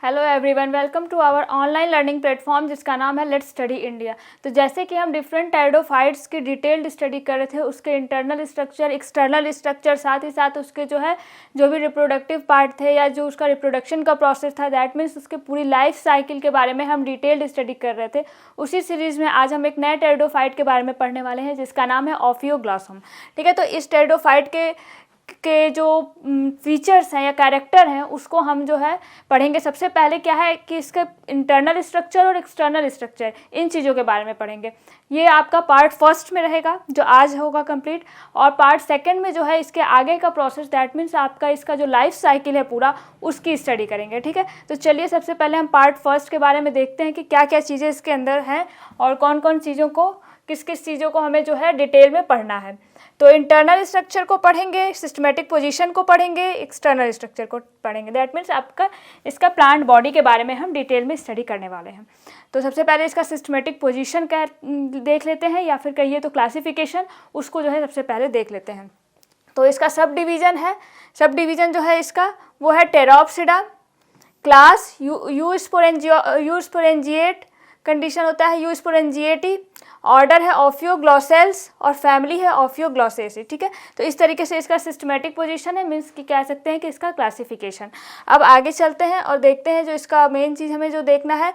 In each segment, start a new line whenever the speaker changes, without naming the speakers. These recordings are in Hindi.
Hello everyone, welcome to our online learning platform जिसका नाम है लेट्स स्टडी इंडिया। तो जैसे कि हम डिफरेंट टेरिडोफाइट्स की डिटेल्ड स्टडी कर रहे थे, उसके इंटरनल स्ट्रक्चर, एक्सटर्नल स्ट्रक्चर, साथ ही साथ उसके जो भी रिप्रोडक्टिव पार्ट थे या जो उसका रिप्रोडक्शन का प्रोसेस था, दैट मीन्स उसके पूरी लाइफ साइकिल के बारे में हम डिटेल्ड स्टडी कर रहे थे। उसी सीरीज़ में आज हम एक नए टेरिडोफाइट के बारे में पढ़ने वाले हैं जिसका नाम है ऑफियोग्लॉसम। ठीक है, तो इस टेरिडोफाइट के जो फीचर्स हैं या कैरेक्टर हैं उसको हम जो है पढ़ेंगे। सबसे पहले क्या है कि इसका इंटरनल स्ट्रक्चर और एक्सटर्नल स्ट्रक्चर, इन चीज़ों के बारे में पढ़ेंगे। ये आपका पार्ट फर्स्ट में रहेगा जो आज होगा कंप्लीट, और पार्ट सेकंड में जो है इसके आगे का प्रोसेस, दैट मीन्स आपका इसका जो लाइफ साइकिल है पूरा, उसकी स्टडी करेंगे। ठीक है, तो चलिए सबसे पहले हम पार्ट फर्स्ट के बारे में देखते हैं कि क्या क्या चीज़ें इसके अंदर हैं और कौन कौन चीज़ों को, किस किस चीज़ों को हमें जो है डिटेल में पढ़ना है। तो इंटरनल स्ट्रक्चर को पढ़ेंगे, सिस्टमेटिक पोजीशन को पढ़ेंगे, एक्सटर्नल स्ट्रक्चर को पढ़ेंगे। दैट मीन्स आपका इसका प्लांट बॉडी के बारे में हम डिटेल में स्टडी करने वाले हैं। तो सबसे पहले इसका सिस्टमेटिक पोजीशन का देख लेते हैं, या फिर कहिए तो क्लासिफिकेशन, उसको जो है सबसे पहले देख लेते हैं। तो इसका सब डिवीज़न है, सब डिवीज़न जो है इसका वो है टेरोप्सिडा, क्लास यूस्पोरेंजिएट, कंडीशन होता है यूस्पोरेंजिएटी, ऑर्डर है ऑफियोग्लॉसेल्स और फैमिली है ऑफियोग्लॉसेसी। ठीक है, तो इस तरीके से इसका सिस्टमेटिक पोजीशन है, मीन्स कि कह सकते हैं कि इसका क्लासिफिकेशन। अब आगे चलते हैं और देखते हैं जो इसका मेन चीज़ हमें जो देखना है,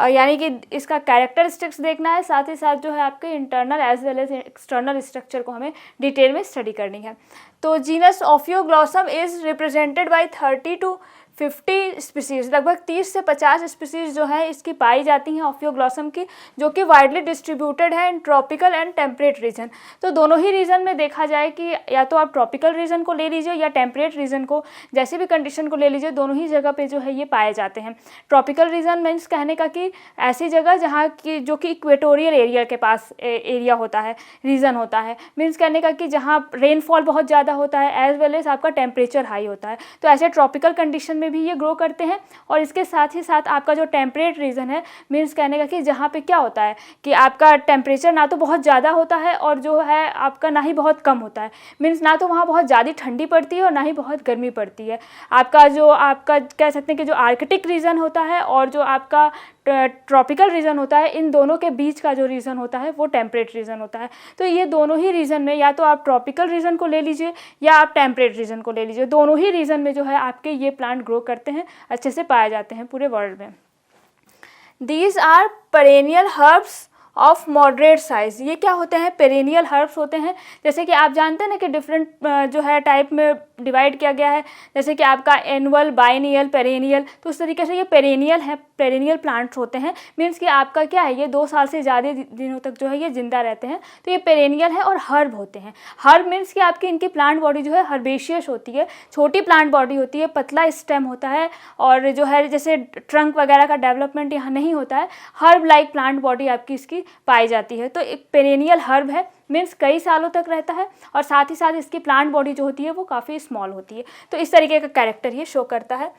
यानी कि इसका कैरेक्टरिस्टिक्स देखना है, साथ ही साथ जो है आपके internal as well as external structure को हमें डिटेल में स्टडी करनी है। तो genus Ophioglossum is represented by 30 to 50 species, लगभग 30 से 50 स्पीसीज जो है इसकी पाई जाती हैं ऑफियोग्लॉसम की, जो कि वाइडली डिस्ट्रीब्यूटेड है in tropical and temperate region. तो दोनों ही रीजन में देखा जाए कि या तो आप ट्रॉपिकल रीजन को ले लीजिए या टेम्परेट रीजन को, जैसे भी कंडीशन को ले लीजिए, दोनों ही जगह पे जो है ये पाए जाते हैं। ट्रॉपिकल रीजन मीन्स कहने का कि ऐसी जगह जहाँ की जो कि इक्वेटोरियल एरिया के पास एरिया होता है, रीजन होता है, मीन्स कहने का कि जहाँ रेनफॉल बहुत ज़्यादा होता है एज वेल एज आपका टेम्परेचर हाई होता है। तो ऐसे ट्रॉपिकल कंडीशन में भी ये ग्रो करते हैं। और इसके साथ ही साथ आपका जो टेम्परेट रीजन है, मीन्स कहने का कि जहाँ पे क्या होता है कि आपका टेम्परेचर ना तो बहुत ज़्यादा होता है और जो है आपका ना ही बहुत कम होता है, मीन्स ना तो वहाँ बहुत ज़्यादा ठंडी पड़ती है और ना ही बहुत गर्मी पड़ती है। आपका कह सकते हैं कि जो आर्कटिक रीजन होता है और जो आपका ट्रॉपिकल रीजन होता है, इन दोनों के बीच का जो रीजन होता है वो टेम्परेट रीजन होता है। तो ये दोनों ही रीजन में या तो आप ट्रॉपिकल रीजन को ले लीजिए या आप टेम्परेट रीजन को ले लीजिए, दोनों ही रीजन में जो है आपके ये प्लांट ग्रो करते हैं, अच्छे से पाए जाते हैं पूरे वर्ल्ड में। These are perennial herbs of moderate size. ये क्या होते हैं? पेरेनियल हर्ब्स होते हैं। जैसे कि आप जानते हैं ना कि डिफरेंट जो है टाइप में डिवाइड किया गया है, जैसे कि आपका एनुअल, बाइनियल, पेरेनियल, तो उस तरीके से ये पेरेनियल है, पेरेनियल प्लांट्स होते हैं। मीन्स कि आपका क्या है, ये 2 साल से ज़्यादा दिनों तक जो है ये जिंदा रहते हैं, तो ये पेरेनियल है और हर्ब होते हैं। हर्ब मीन्स कि आपकी इनकी प्लांट बॉडी जो है हर्बेशियस होती है, छोटी प्लांट बॉडी होती है, पतला स्टेम होता है, और जो है जैसे ट्रंक वगैरह का डेवलपमेंट यहाँ नहीं होता है, हर्ब लाइक प्लांट बॉडी आपकी इसकी पाई जाती है। तो एक पेरेनियल हर्ब है, मीन्स कई सालों तक रहता है, और साथ ही साथ इसकी प्लांट बॉडी जो होती है वो काफ़ी स्मॉल होती है। तो इस तरीके का कैरेक्टर ये शो करता है।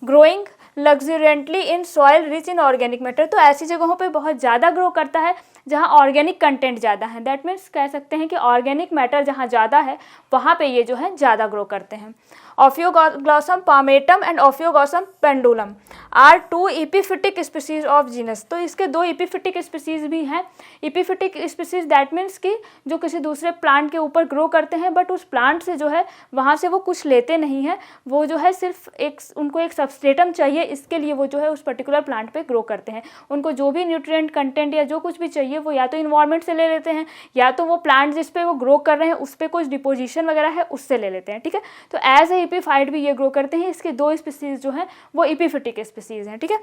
Growing luxuriantly in soil rich in organic matter, तो ऐसी जगहों पे बहुत ज़्यादा ग्रो करता है जहाँ ऑर्गेनिक कंटेंट ज़्यादा है। दैट मीन्स कह सकते हैं कि ऑर्गेनिक मैटर जहाँ ज़्यादा है वहाँ पे ये जो है ज़्यादा ग्रो करते हैं। Ophioglossum palmatum and Ophioglossum pendulum are 2 epiphytic species of genus. तो इसके 2 एपिफिटिक स्पीसीज भी हैं। एपिफिटिक स्पीसीज दैट मीन्स कि जो किसी दूसरे प्लांट के ऊपर ग्रो करते हैं, बट उस प्लांट से जो है वहाँ से वो कुछ लेते नहीं हैं, वो जो है सिर्फ उनको एक सबस्ट्रेटम चाहिए, इसके लिए वो जो है उस पर्टिकुलर प्लांट पे ग्रो करते हैं। उनको जो भी न्यूट्रिएंट कंटेंट या जो कुछ भी चाहिए वो या तो इन्वायरमेंट से ले लेते हैं, या तो वो प्लांट जिस पे वो ग्रो कर रहे हैं उस पर कुछ डिपोजिशन वगैरह है उससे ले लेते हैं। ठीक है, तो एज ए एपिफाइट भी ये ग्रो करते हैं। इसके 2 स्पीसीज जो हैं वो एपिफिटिक स्पीसीज हैं। ठीक है,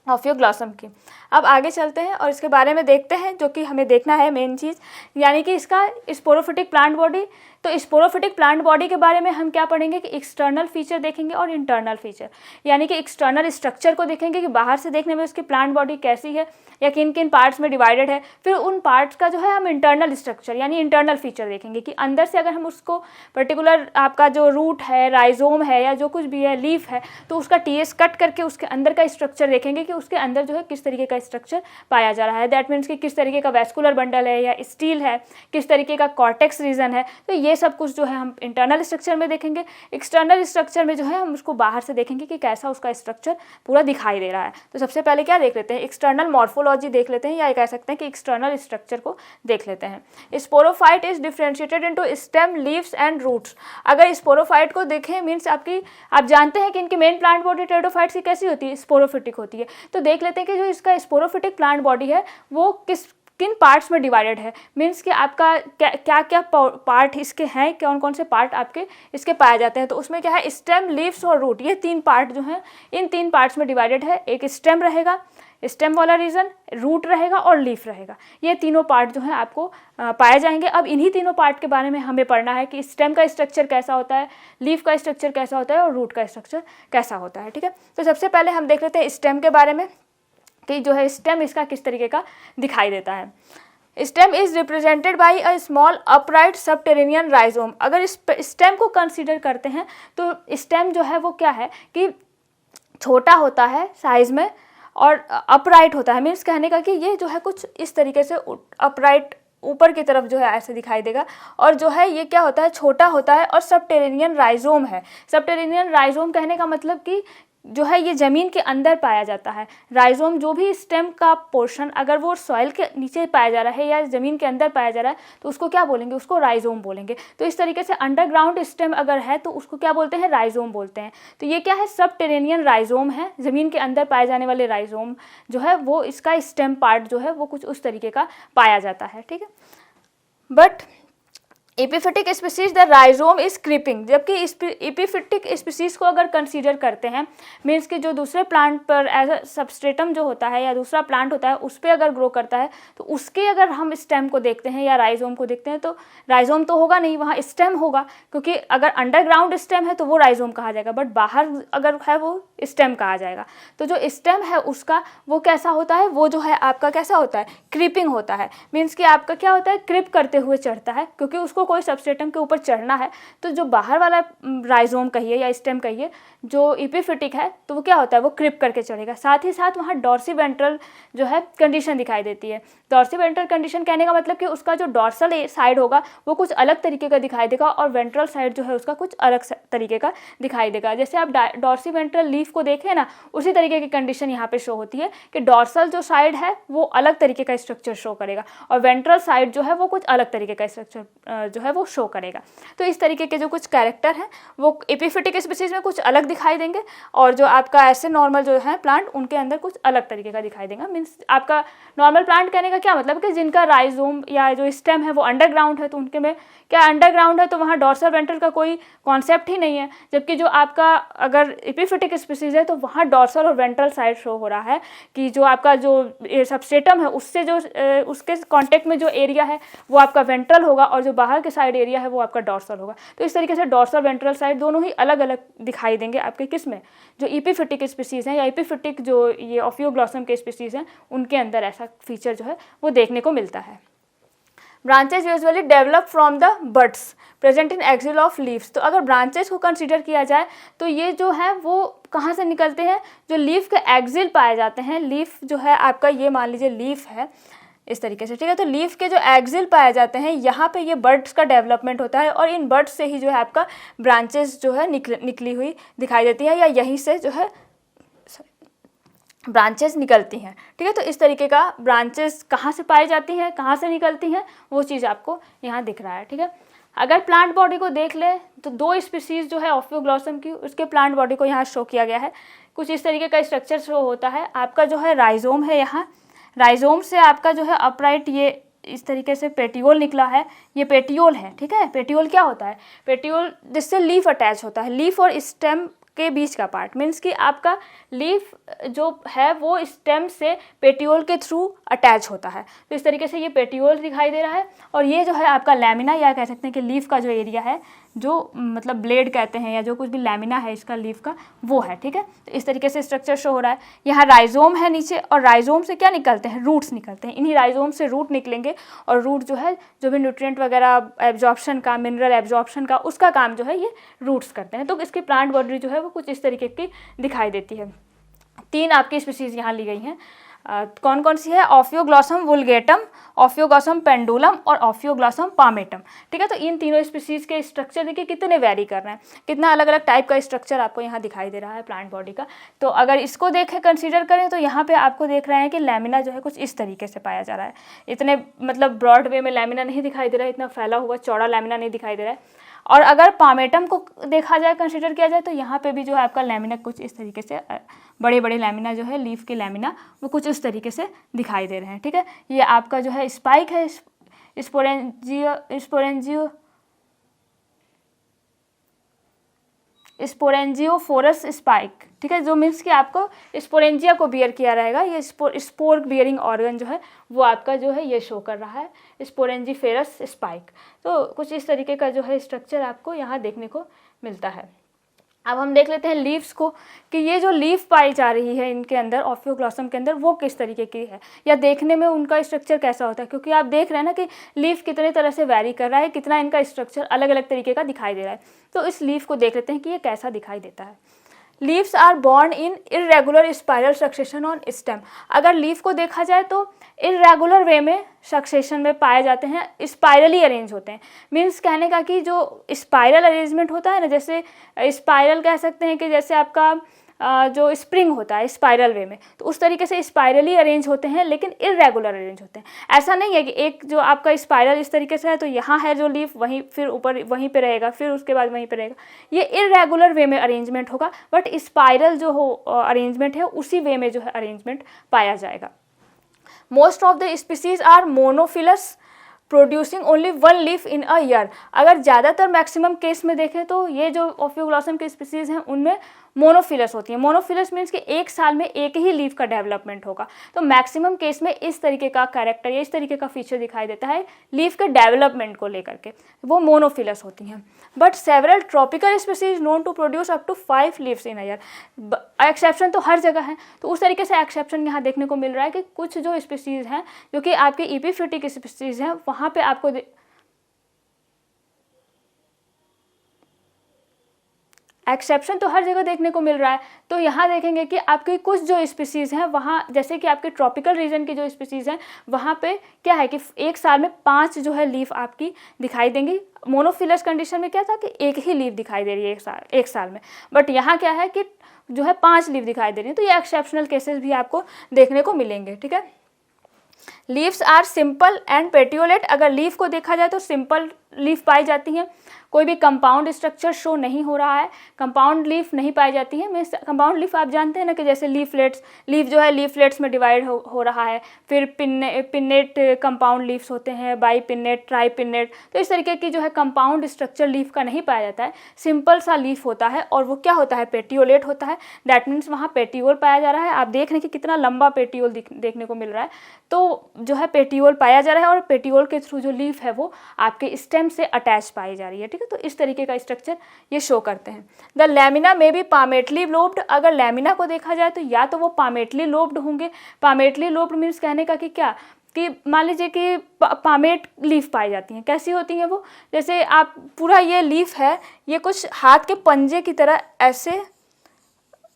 ऑफियोग्लॉसम की। अब आगे चलते हैं और इसके बारे में देखते हैं जो कि हमें देखना है मेन चीज़, यानी कि इसका स्पोरोफिटिक प्लांट बॉडी। तो स्पोरोफिटिक प्लांट बॉडी के बारे में हम क्या पढ़ेंगे कि एक्सटर्नल फीचर देखेंगे और इंटरनल फीचर, यानी कि एक्सटर्नल स्ट्रक्चर को देखेंगे कि बाहर से देखने में उसकी प्लांट बॉडी कैसी है या किन किन पार्ट्स में डिवाइडेड है। फिर उन पार्ट्स का जो है हम इंटरनल स्ट्रक्चर यानी इंटरनल फीचर देखेंगे कि अंदर से अगर हम उसको पर्टिकुलर आपका जो रूट है, राइजोम है या जो कुछ भी है, लीफ है, तो उसका टीएस कट करके उसके अंदर का स्ट्रक्चर देखेंगे कि उसके अंदर जो है किस तरीके का स्ट्रक्चर पाया जा रहा है। दैट मीन्स कि किस तरीके का वैस्कुलर बंडल है या स्टील है, किस तरीके का कॉर्टेक्स रीजन है। तो ये ये सब कुछ जो है हम इंटरनल स्ट्रक्चर में देखेंगे। एक्सटर्नल स्ट्रक्चर में जो है हम उसको बाहर से देखेंगे कि कैसा उसका स्ट्रक्चर पूरा दिखाई दे रहा है। तो सबसे पहले क्या देख लेते हैं, एक्सटर्नल मॉर्फोलॉजी देख लेते हैं, या कह सकते हैं कि एक्सटर्नल स्ट्रक्चर को देख लेते हैं। Sporophyte is differentiated into stem, leaves and roots. अगर स्पोरोफाइट को देखें मीन्स आप जानते हैं कि इनकी मेन प्लांट बॉडी टेरिडोफाइट्स की कैसी होती है, स्पोरोफिटिक होती है। तो देख लेते हैं कि जो इसका स्पोरोफिटिक प्लांट बॉडी है वो किन पार्ट्स में डिवाइडेड है, मीन्स कि आपका क्या क्या पार्ट इसके हैं, कौन कौन से पार्ट आपके इसके पाए जाते हैं। तो उसमें क्या है, स्टेम, लीव्स और रूट, ये 3 पार्ट जो हैं इन 3 पार्ट्स में डिवाइडेड है। एक स्टेम रहेगा, स्टेम वाला रीजन, रूट रहेगा और लीफ रहेगा। ये तीनों पार्ट जो है आपको पाए जाएंगे। अब इन्हीं तीनों पार्ट के बारे में हमें पढ़ना है कि स्टेम का स्ट्रक्चर कैसा होता है, लीफ का स्ट्रक्चर कैसा होता है और रूट का स्ट्रक्चर कैसा होता है। ठीक है, तो सबसे पहले हम देख लेते हैं स्टेम के बारे में कि जो है स्टेम इसका किस तरीके का दिखाई देता है। Stem is represented by a small upright subterranean rhizome. अगर स्टेम को कंसीडर करते हैं तो स्टेम जो है वो क्या है कि छोटा होता है साइज में और अपराइट होता है, मीन्स कहने का कि ये जो है कुछ इस तरीके से अपराइट ऊपर की तरफ जो है ऐसे दिखाई देगा। और जो है ये क्या होता है, छोटा होता है और सबटेरेनियन राइजोम है। सबटेरेनियन राइजोम कहने का मतलब कि जो है ये ज़मीन के अंदर पाया जाता है। राइजोम जो भी स्टेम का पोर्शन अगर वो सॉइल के नीचे पाया जा रहा है या ज़मीन के अंदर पाया जा रहा है तो उसको क्या बोलेंगे, उसको राइजोम बोलेंगे। तो इस तरीके से अंडरग्राउंड स्टेम अगर है तो उसको क्या बोलते हैं, राइजोम बोलते हैं। तो ये क्या है, सबटेरेनियन राइजोम है, ज़मीन के अंदर पाए जाने वाले राइजोम जो है वो इसका स्टेम पार्ट जो है वो कुछ उस तरीके का पाया जाता है। ठीक है, but epiphytic species the rhizome is creeping. जबकि एपिफिटिक स्पीसीज को अगर कंसीडर करते हैं मीन्स कि जो दूसरे प्लांट पर एज अ सबस्ट्रेटम जो होता है या दूसरा प्लांट होता है उस पर अगर ग्रो करता है तो उसके अगर हम स्टेम को देखते हैं या राइजोम को देखते हैं तो राइजोम तो होगा नहीं, वहाँ स्टेम होगा, क्योंकि अगर अंडरग्राउंड स्टेम है तो वो राइजोम कहा जाएगा, बट बाहर अगर है वो स्टेम कहा जाएगा। तो जो स्टेम है उसका वो कैसा होता है, वो जो है आपका कैसा होता है, क्रीपिंग होता है। मीन्स कि आपका क्या होता है, क्रिप करते हुए चढ़ता है, क्योंकि उसको कोई सबस्ट्रेटम के ऊपर चढ़ना है। तो जो बाहर वाला राइजोम कहिए या स्टेम कहिए जो एपिफिटिक है तो वो क्या होता है, वो क्रिप करके चढ़ेगा। साथ ही साथ वहाँ डॉर्सीवेंट्रल जो है कंडीशन दिखाई देती है। डॉर्सीवेंट्रल कंडीशन कहने का मतलब कि उसका जो डॉर्सल साइड होगा वो कुछ अलग तरीके का दिखाई देगा और वेंट्रल साइड जो है उसका कुछ अलग तरीके का दिखाई देगा। जैसे आप डॉर्सीवेंट्रल लीफ को देखें ना, उसी तरीके की कंडीशन यहाँ पे शो होती है कि डॉर्सल जो साइड है वो अलग तरीके का स्ट्रक्चर शो करेगा और वेंट्रल साइड जो है वो कुछ अलग तरीके का स्ट्रक्चर जो है वो शो करेगा। तो इस तरीके के जो कुछ कैरेक्टर हैं वो एपिफिटिक स्पीसीज में कुछ अलग दिखाई देंगे और जो आपका ऐसे नॉर्मल जो है प्लांट उनके अंदर कुछ अलग तरीके का दिखाई देगा। मीन्स आपका नॉर्मल प्लांट कहने का क्या मतलब कि जिनका राइजोम या जो स्टेम है वो अंडरग्राउंड है, तो उनके में क्या अंडरग्राउंड है तो वहाँ डॉर्सल वेंट्रल का कोई कॉन्सेप्ट ही नहीं है। जबकि जो आपका अगर एपिफिटिक स्पीसीज है तो वहाँ डॉर्सल और वेंट्रल साइड शो हो रहा है कि जो आपका जो सबस्ट्रेटम है उससे जो उसके कॉन्टेक्ट में जो एरिया है वो आपका वेंट्रल होगा और जो बाहर के साइड एरिया है वो आपका डॉर्सल होगा। तो इस तरीके से डॉर्सल वेंट्रल साइड दोनों ही अलग अलग दिखाई देंगे आपके किस में, जो एपिफिटिक स्पीसीज हैं या एपिफिटिक जो ये ऑफियोग्लॉसम के स्पीसीज हैं उनके अंदर ऐसा फीचर जो है वो देखने को मिलता है। Branches usually develop from the buds present in axil of leaves. तो अगर ब्रांचेज को कंसीडर किया जाए तो ये जो है वो कहाँ से निकलते हैं, जो लीफ के एक्सिल पाए जाते हैं। लीफ जो है आपका ये मान लीजिए लीफ है इस तरीके से, ठीक है। तो लीफ के जो एक्सिल पाए जाते हैं यहाँ पे ये बर्ड्स का डेवलपमेंट होता है और इन बर्ड्स से ही जो है आपका ब्रांचेस जो है निकली हुई दिखाई देती है या यहीं से जो है ब्रांचेस निकलती हैं, ठीक है। तो इस तरीके का ब्रांचेस कहाँ से पाई जाती हैं, कहाँ से निकलती हैं, वो चीज़ आपको यहाँ दिख रहा है, ठीक है। अगर प्लांट बॉडी को देख ले तो 2 स्पीसीज जो है ऑफियोग्लॉसम की उसके प्लांट बॉडी को यहाँ शो किया गया है। कुछ इस तरीके का स्ट्रक्चर शो होता है। आपका जो है राइजोम है, यहाँ राइजोम से आपका जो है अपराइट ये इस तरीके से पेटियोल निकला है, ये पेटियोल है, ठीक है। पेटियोल क्या होता है, पेटियोल जिससे लीफ अटैच होता है, लीफ और स्टेम के बीच का पार्ट। मीन्स कि आपका लीफ जो है वो स्टेम से पेटियोल के थ्रू अटैच होता है। तो इस तरीके से ये पेटियोल दिखाई दे रहा है और ये जो है आपका लैमिना या कह सकते हैं कि लीफ का जो एरिया है जो मतलब ब्लेड कहते हैं या जो कुछ भी लैमिना है इसका लीफ का वो है, ठीक है। तो इस तरीके से स्ट्रक्चर शो हो रहा है। यहाँ राइजोम है नीचे और राइजोम से क्या निकलते हैं, रूट्स निकलते हैं। इन्हीं राइजोम से रूट निकलेंगे और रूट जो है जो भी न्यूट्रिएंट वगैरह एब्जॉर्प्शन का, मिनरल एब्जॉर्प्शन का, उसका काम जो है ये रूट्स करते हैं। तो इसकी प्लांट बॉडी जो है वो कुछ इस तरीके की दिखाई देती है। 3 आपकी स्पीसीज यहाँ ली गई हैं। कौन कौन सी है, ऑफियोग्लॉसम वुल्गेटम, ऑफियोग्लॉसम पेंडुलम और ऑफियोग्लॉसम पामेटम। ठीक है, तो इन तीनों स्पीसीज के स्ट्रक्चर देखिए कितने वेरी कर रहे हैं, कितना अलग अलग टाइप का स्ट्रक्चर आपको यहाँ दिखाई दे रहा है प्लांट बॉडी का। तो अगर इसको देखें, कंसीडर करें, तो यहाँ पे आपको देख रहे हैं कि लैमिना जो है कुछ इस तरीके से पाया जा रहा है। इतने मतलब ब्रॉड वे में लैमिना नहीं दिखाई दे रहा है, इतना फैला हुआ चौड़ा लैमिना नहीं दिखाई दे रहा है। और अगर पामेटम को देखा जाए, कंसीडर किया जाए, तो यहाँ पे भी जो है आपका लैमिना कुछ इस तरीके से, बड़े बड़े लैमिना जो है, लीफ के लैमिना, वो कुछ उस तरीके से दिखाई दे रहे हैं। ठीक है, ये आपका जो है स्पाइक है, स्पोरेंजियोफोरस स्पाइक। ठीक है, जो मीन्स कि आपको स्पोरेंजिया को बियर किया रहेगा, ये स्पोर बियरिंग ऑर्गन जो है वो आपका जो है ये शो कर रहा है, स्पोरेंजिफेरस स्पाइक। तो कुछ इस तरीके का जो है स्ट्रक्चर आपको यहाँ देखने को मिलता है। अब हम देख लेते हैं लीव्स को, कि ये जो लीफ पाई जा रही है इनके अंदर, ऑफियोग्लॉसम के अंदर, वो किस तरीके की है या देखने में उनका स्ट्रक्चर कैसा होता है, क्योंकि आप देख रहे हैं ना कि लीफ कितने तरह से वैरी कर रहा है, कितना इनका स्ट्रक्चर अलग अलग तरीके का दिखाई दे रहा है। तो इस लीफ को देख लेते हैं कि ये कैसा दिखाई देता है। Leaves are borne in irregular spiral succession on stem. अगर लीफ को देखा जाए तो इरेगुलर वे में सक्सेशन में पाए जाते हैं, स्पाइरली अरेंज होते हैं। मीन्स कहने का कि जो स्पाइरल अरेंजमेंट होता है ना, जैसे स्पाइरल कह सकते हैं कि जैसे आपका जो स्प्रिंग होता है स्पाइरल वे में, तो उस तरीके से स्पाइरली अरेंज होते हैं, लेकिन इरेगुलर अरेंज होते हैं। ऐसा नहीं है कि एक जो आपका स्पाइरल इस तरीके से है तो यहाँ है जो लीफ, वहीं फिर ऊपर वहीं पे रहेगा, फिर उसके बाद वहीं पे रहेगा। ये इरेगुलर वे में अरेंजमेंट होगा, बट स्पाइरल जो हो अरेंजमेंट है उसी वे में जो है अरेंजमेंट पाया जाएगा। Most of the species are monophyllous, producing only one leaf in a year. अगर ज़्यादातर मैक्सिमम केस में देखें तो ये जो ऑफियोग्लॉसम के स्पीसीज हैं उनमें मोनोफिलस होती है। मोनोफिलस मीन्स कि एक साल में एक ही लीफ का डेवलपमेंट होगा। तो मैक्सिमम केस में इस तरीके का कैरेक्टर या इस तरीके का फीचर दिखाई देता है लीफ के डेवलपमेंट को लेकर के, वो मोनोफिलस होती हैं। But several tropical species known to produce up to 5 leaves in a year. Exception तो हर जगह है, तो उस तरीके से एक्सेप्शन यहाँ देखने को मिल रहा है कि कुछ जो स्पीसीज हैं जो कि आपके एपिफिटिक स्पीसीज हैं, वहाँ पे आपको एक्सेप्शन तो हर जगह देखने को मिल रहा है। तो यहाँ देखेंगे कि आपके कुछ जो स्पीसीज़ हैं वहाँ, जैसे कि आपके ट्रॉपिकल रीजन की जो स्पीसीज़ हैं वहाँ पे क्या है कि एक साल में 5 जो है लीफ आपकी दिखाई देंगी। मोनोफिलस कंडीशन में क्या था कि एक ही लीफ दिखाई दे रही है एक साल में, बट यहाँ क्या है कि जो है 5 लीफ दिखाई दे रही है। तो ये एक्सेप्शनल केसेस भी आपको देखने को मिलेंगे। ठीक है, leaves are simple and petiolate. अगर लीफ को देखा जाए तो सिंपल लीफ पाई जाती हैं, कोई भी कंपाउंड स्ट्रक्चर शो नहीं हो रहा है, कंपाउंड लीफ नहीं पाई जाती है। मीन्स कंपाउंड लीफ आप जानते हैं ना कि जैसे लीफलेट्स, लीफ जो है लीफलेट्स में डिवाइड हो रहा है, फिर पिन्नेट कंपाउंड लीव्स होते हैं, बाई पिन्नेट, ट्राई पिन्नेट। तो इस तरीके की जो है कंपाउंड स्ट्रक्चर लीफ का नहीं पाया जाता है, सिंपल सा लीफ होता है और वो क्या होता है, पेटियोलेट होता है। दैट मीन्स वहाँ पेटियोल पाया जा रहा है। आप देख रहे हैं कि कितना लंबा पेटियोल देखने को मिल रहा है, तो जो है पेटियोल पाया जा रहा है और पेटियोल के थ्रू जो लीफ है वो आपके स्टेम से अटैच पाई जा रही है। ठीक है, तो इस तरीके का स्ट्रक्चर ये शो करते हैं। द लैमिना में भी पामेटली लोब्ड। अगर लैमिना को देखा जाए तो या तो वो पामेटली लोब्ड होंगे। पामेटली लोब्ड मीन्स कहने का कि क्या, कि मान लीजिए कि पामेट लीफ पाई जाती हैं। कैसी होती हैं वो, जैसे आप पूरा ये लीफ है, ये कुछ हाथ के पंजे की तरह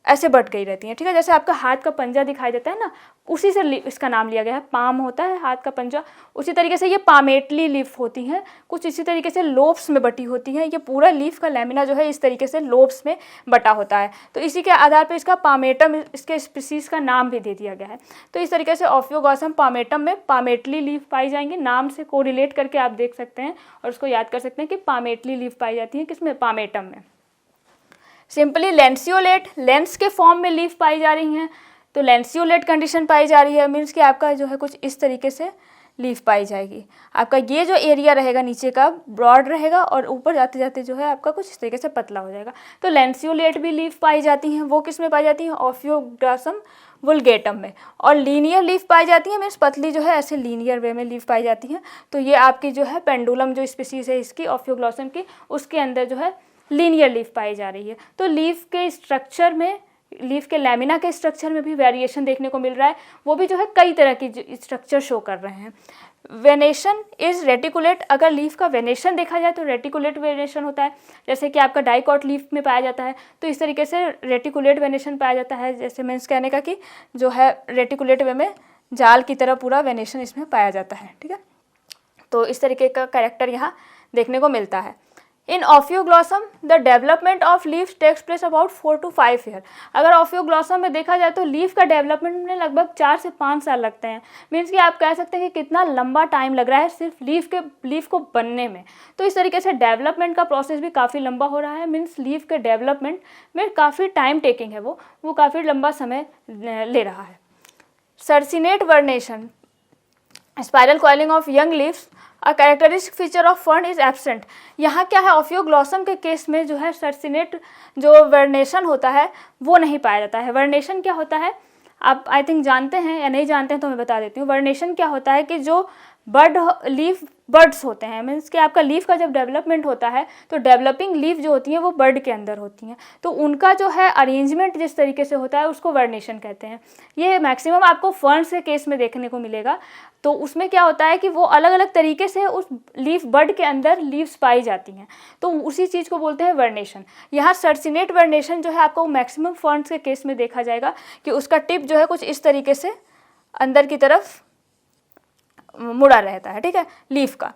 ऐसे बट गई रहती हैं। ठीक है, जैसे आपका हाथ का पंजा दिखाई देता है ना, उसी से इसका नाम लिया गया है। पाम होता है हाथ का पंजा, उसी तरीके से ये पामेटली लीफ होती हैं, कुछ इसी तरीके से लोब्स में बटी होती हैं। ये पूरा लीफ का लैमिना जो है इस तरीके से लोब्स में बटा होता है। तो इसी के आधार पर इसका पामेटम, इसके स्पीसीज का नाम भी दे दिया गया है। तो इस तरीके से ऑफियोग्लॉसम पामेटम में पामेटली लीफ पाई जाएंगी। नाम से कोरिलेट करके आप देख सकते हैं और उसको याद कर सकते हैं कि पामेटली लीफ पाई जाती है किसमें, पामेटम में। सिंपली लेंसियोलेट, लेंस के फॉर्म में लीफ पाई जा रही हैं, तो लेंसियोलेट कंडीशन पाई जा रही है। मीन्स कि आपका जो है कुछ इस तरीके से लीफ पाई जाएगी। आपका ये जो एरिया रहेगा नीचे का ब्रॉड रहेगा और ऊपर जाते जाते जो है आपका कुछ इस तरीके से पतला हो जाएगा। तो लेंसियोलेट भी लीफ पाई जाती हैं। वो किस में पाई जाती हैं, ऑफियोग्लॉसम वुल्गेटम में। और लीनियर लीफ पाई जाती है, मीन्स पतली जो है ऐसे लीनियर वे में लीफ पाई जाती हैं। तो ये आपकी जो है पेंडुलम जो स्पीसीज है इसकी ऑफियोग्लॉसम की, उसके अंदर जो है लीनियर लीफ पाई जा रही है। तो लीफ के स्ट्रक्चर में, लीफ के लैमिना के स्ट्रक्चर में भी वेरिएशन देखने को मिल रहा है। वो भी जो है कई तरह की स्ट्रक्चर शो कर रहे हैं। वेनेशन इज रेटिकुलेट, अगर लीफ का वेनेशन देखा जाए तो रेटिकुलेट वेनेशन होता है, जैसे कि आपका डाइकॉट लीफ में पाया जाता है, तो इस तरीके से रेटिकुलेट वेनेशन पाया जाता है। जैसे मीन्स कहने का कि जो है रेटिकुलेट वे में जाल की तरह पूरा वेनेशन इसमें पाया जाता है, ठीक है। तो इस तरीके का कैरेक्टर यहाँ देखने को मिलता है। In Ophioglossum the development of leaves takes place about 4 to 5 year. अगर ऑफियोग्लॉसम में देखा जाए तो लीफ का डेवलपमेंट में लगभग 4 से 5 साल लगते हैं। मीन्स कि आप कह सकते हैं कि कितना लंबा टाइम लग रहा है सिर्फ लीफ को बनने में। तो इस तरीके से डेवलपमेंट का प्रोसेस भी काफ़ी लंबा हो रहा है। मीन्स लीफ के डेवलपमेंट में काफ़ी टाइम टेकिंग है, वो काफ़ी लंबा समय ले रहा है। Circinate vernation, spiral coiling of young leaves, a characteristic feature of fern is absent. यहाँ क्या है, ऑफियोग्लॉसम के केस में जो है सर्सिनेट जो वर्नेशन होता है वो नहीं पाया जाता है। वर्नेशन क्या होता है आप आई थिंक जानते हैं या नहीं जानते हैं तो मैं बता देती हूँ। वर्नेशन क्या होता है कि जो लीफ बर्ड्स होते हैं, मीन्स कि आपका लीफ का जब डेवलपमेंट होता है तो डेवलपिंग लीफ जो होती हैं वो बर्ड के अंदर होती हैं, तो उनका जो है अरेंजमेंट जिस तरीके से होता है उसको वर्नेशन कहते हैं। ये मैक्सिमम आपको फर्न्स के केस में देखने को मिलेगा। तो उसमें क्या होता है कि वो अलग अलग तरीके से उस लीफ बर्ड के अंदर लीव्स पाई जाती हैं, तो उसी चीज़ को बोलते हैं वर्नेशन। यहाँ सर्सिनेट वर्नेशन जो है आपको मैक्सिमम फर्न्स के केस में देखा जाएगा कि उसका टिप जो है कुछ इस तरीके से अंदर की तरफ मुड़ा रहता है, ठीक है, लीफ का।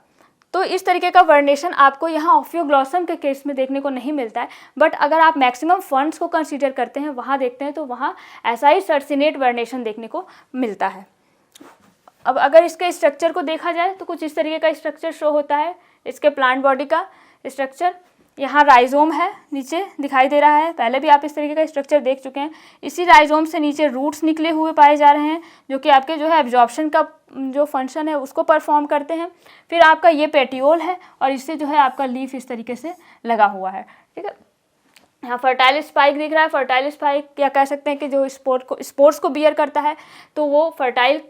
तो इस तरीके का वर्नेशन आपको यहाँ ऑफियोग्लॉसम के केस में देखने को नहीं मिलता है, बट अगर आप मैक्सिमम फर्न्स को कंसीडर करते हैं वहाँ देखते हैं तो वहाँ ऐसा ही सर्सिनेट वर्नेशन देखने को मिलता है। अब अगर इसके स्ट्रक्चर को देखा जाए तो कुछ इस तरीके का स्ट्रक्चर शो होता है इसके प्लांट बॉडी का स्ट्रक्चर। यहाँ राइजोम है नीचे दिखाई दे रहा है, पहले भी आप इस तरीके का स्ट्रक्चर देख चुके हैं। इसी राइजोम से नीचे रूट्स निकले हुए पाए जा रहे हैं जो कि आपके जो है एब्जॉर्प्शन का जो फंक्शन है उसको परफॉर्म करते हैं। फिर आपका ये पेटियोल है और इससे जो है आपका लीफ इस तरीके से लगा हुआ है, ठीक है। यहाँ फर्टाइल स्पाइक दिख रहा है। फर्टाइल स्पाइक क्या कह सकते हैं कि जो स्पोर्ट्स को बियर करता है, तो वो फर्टाइल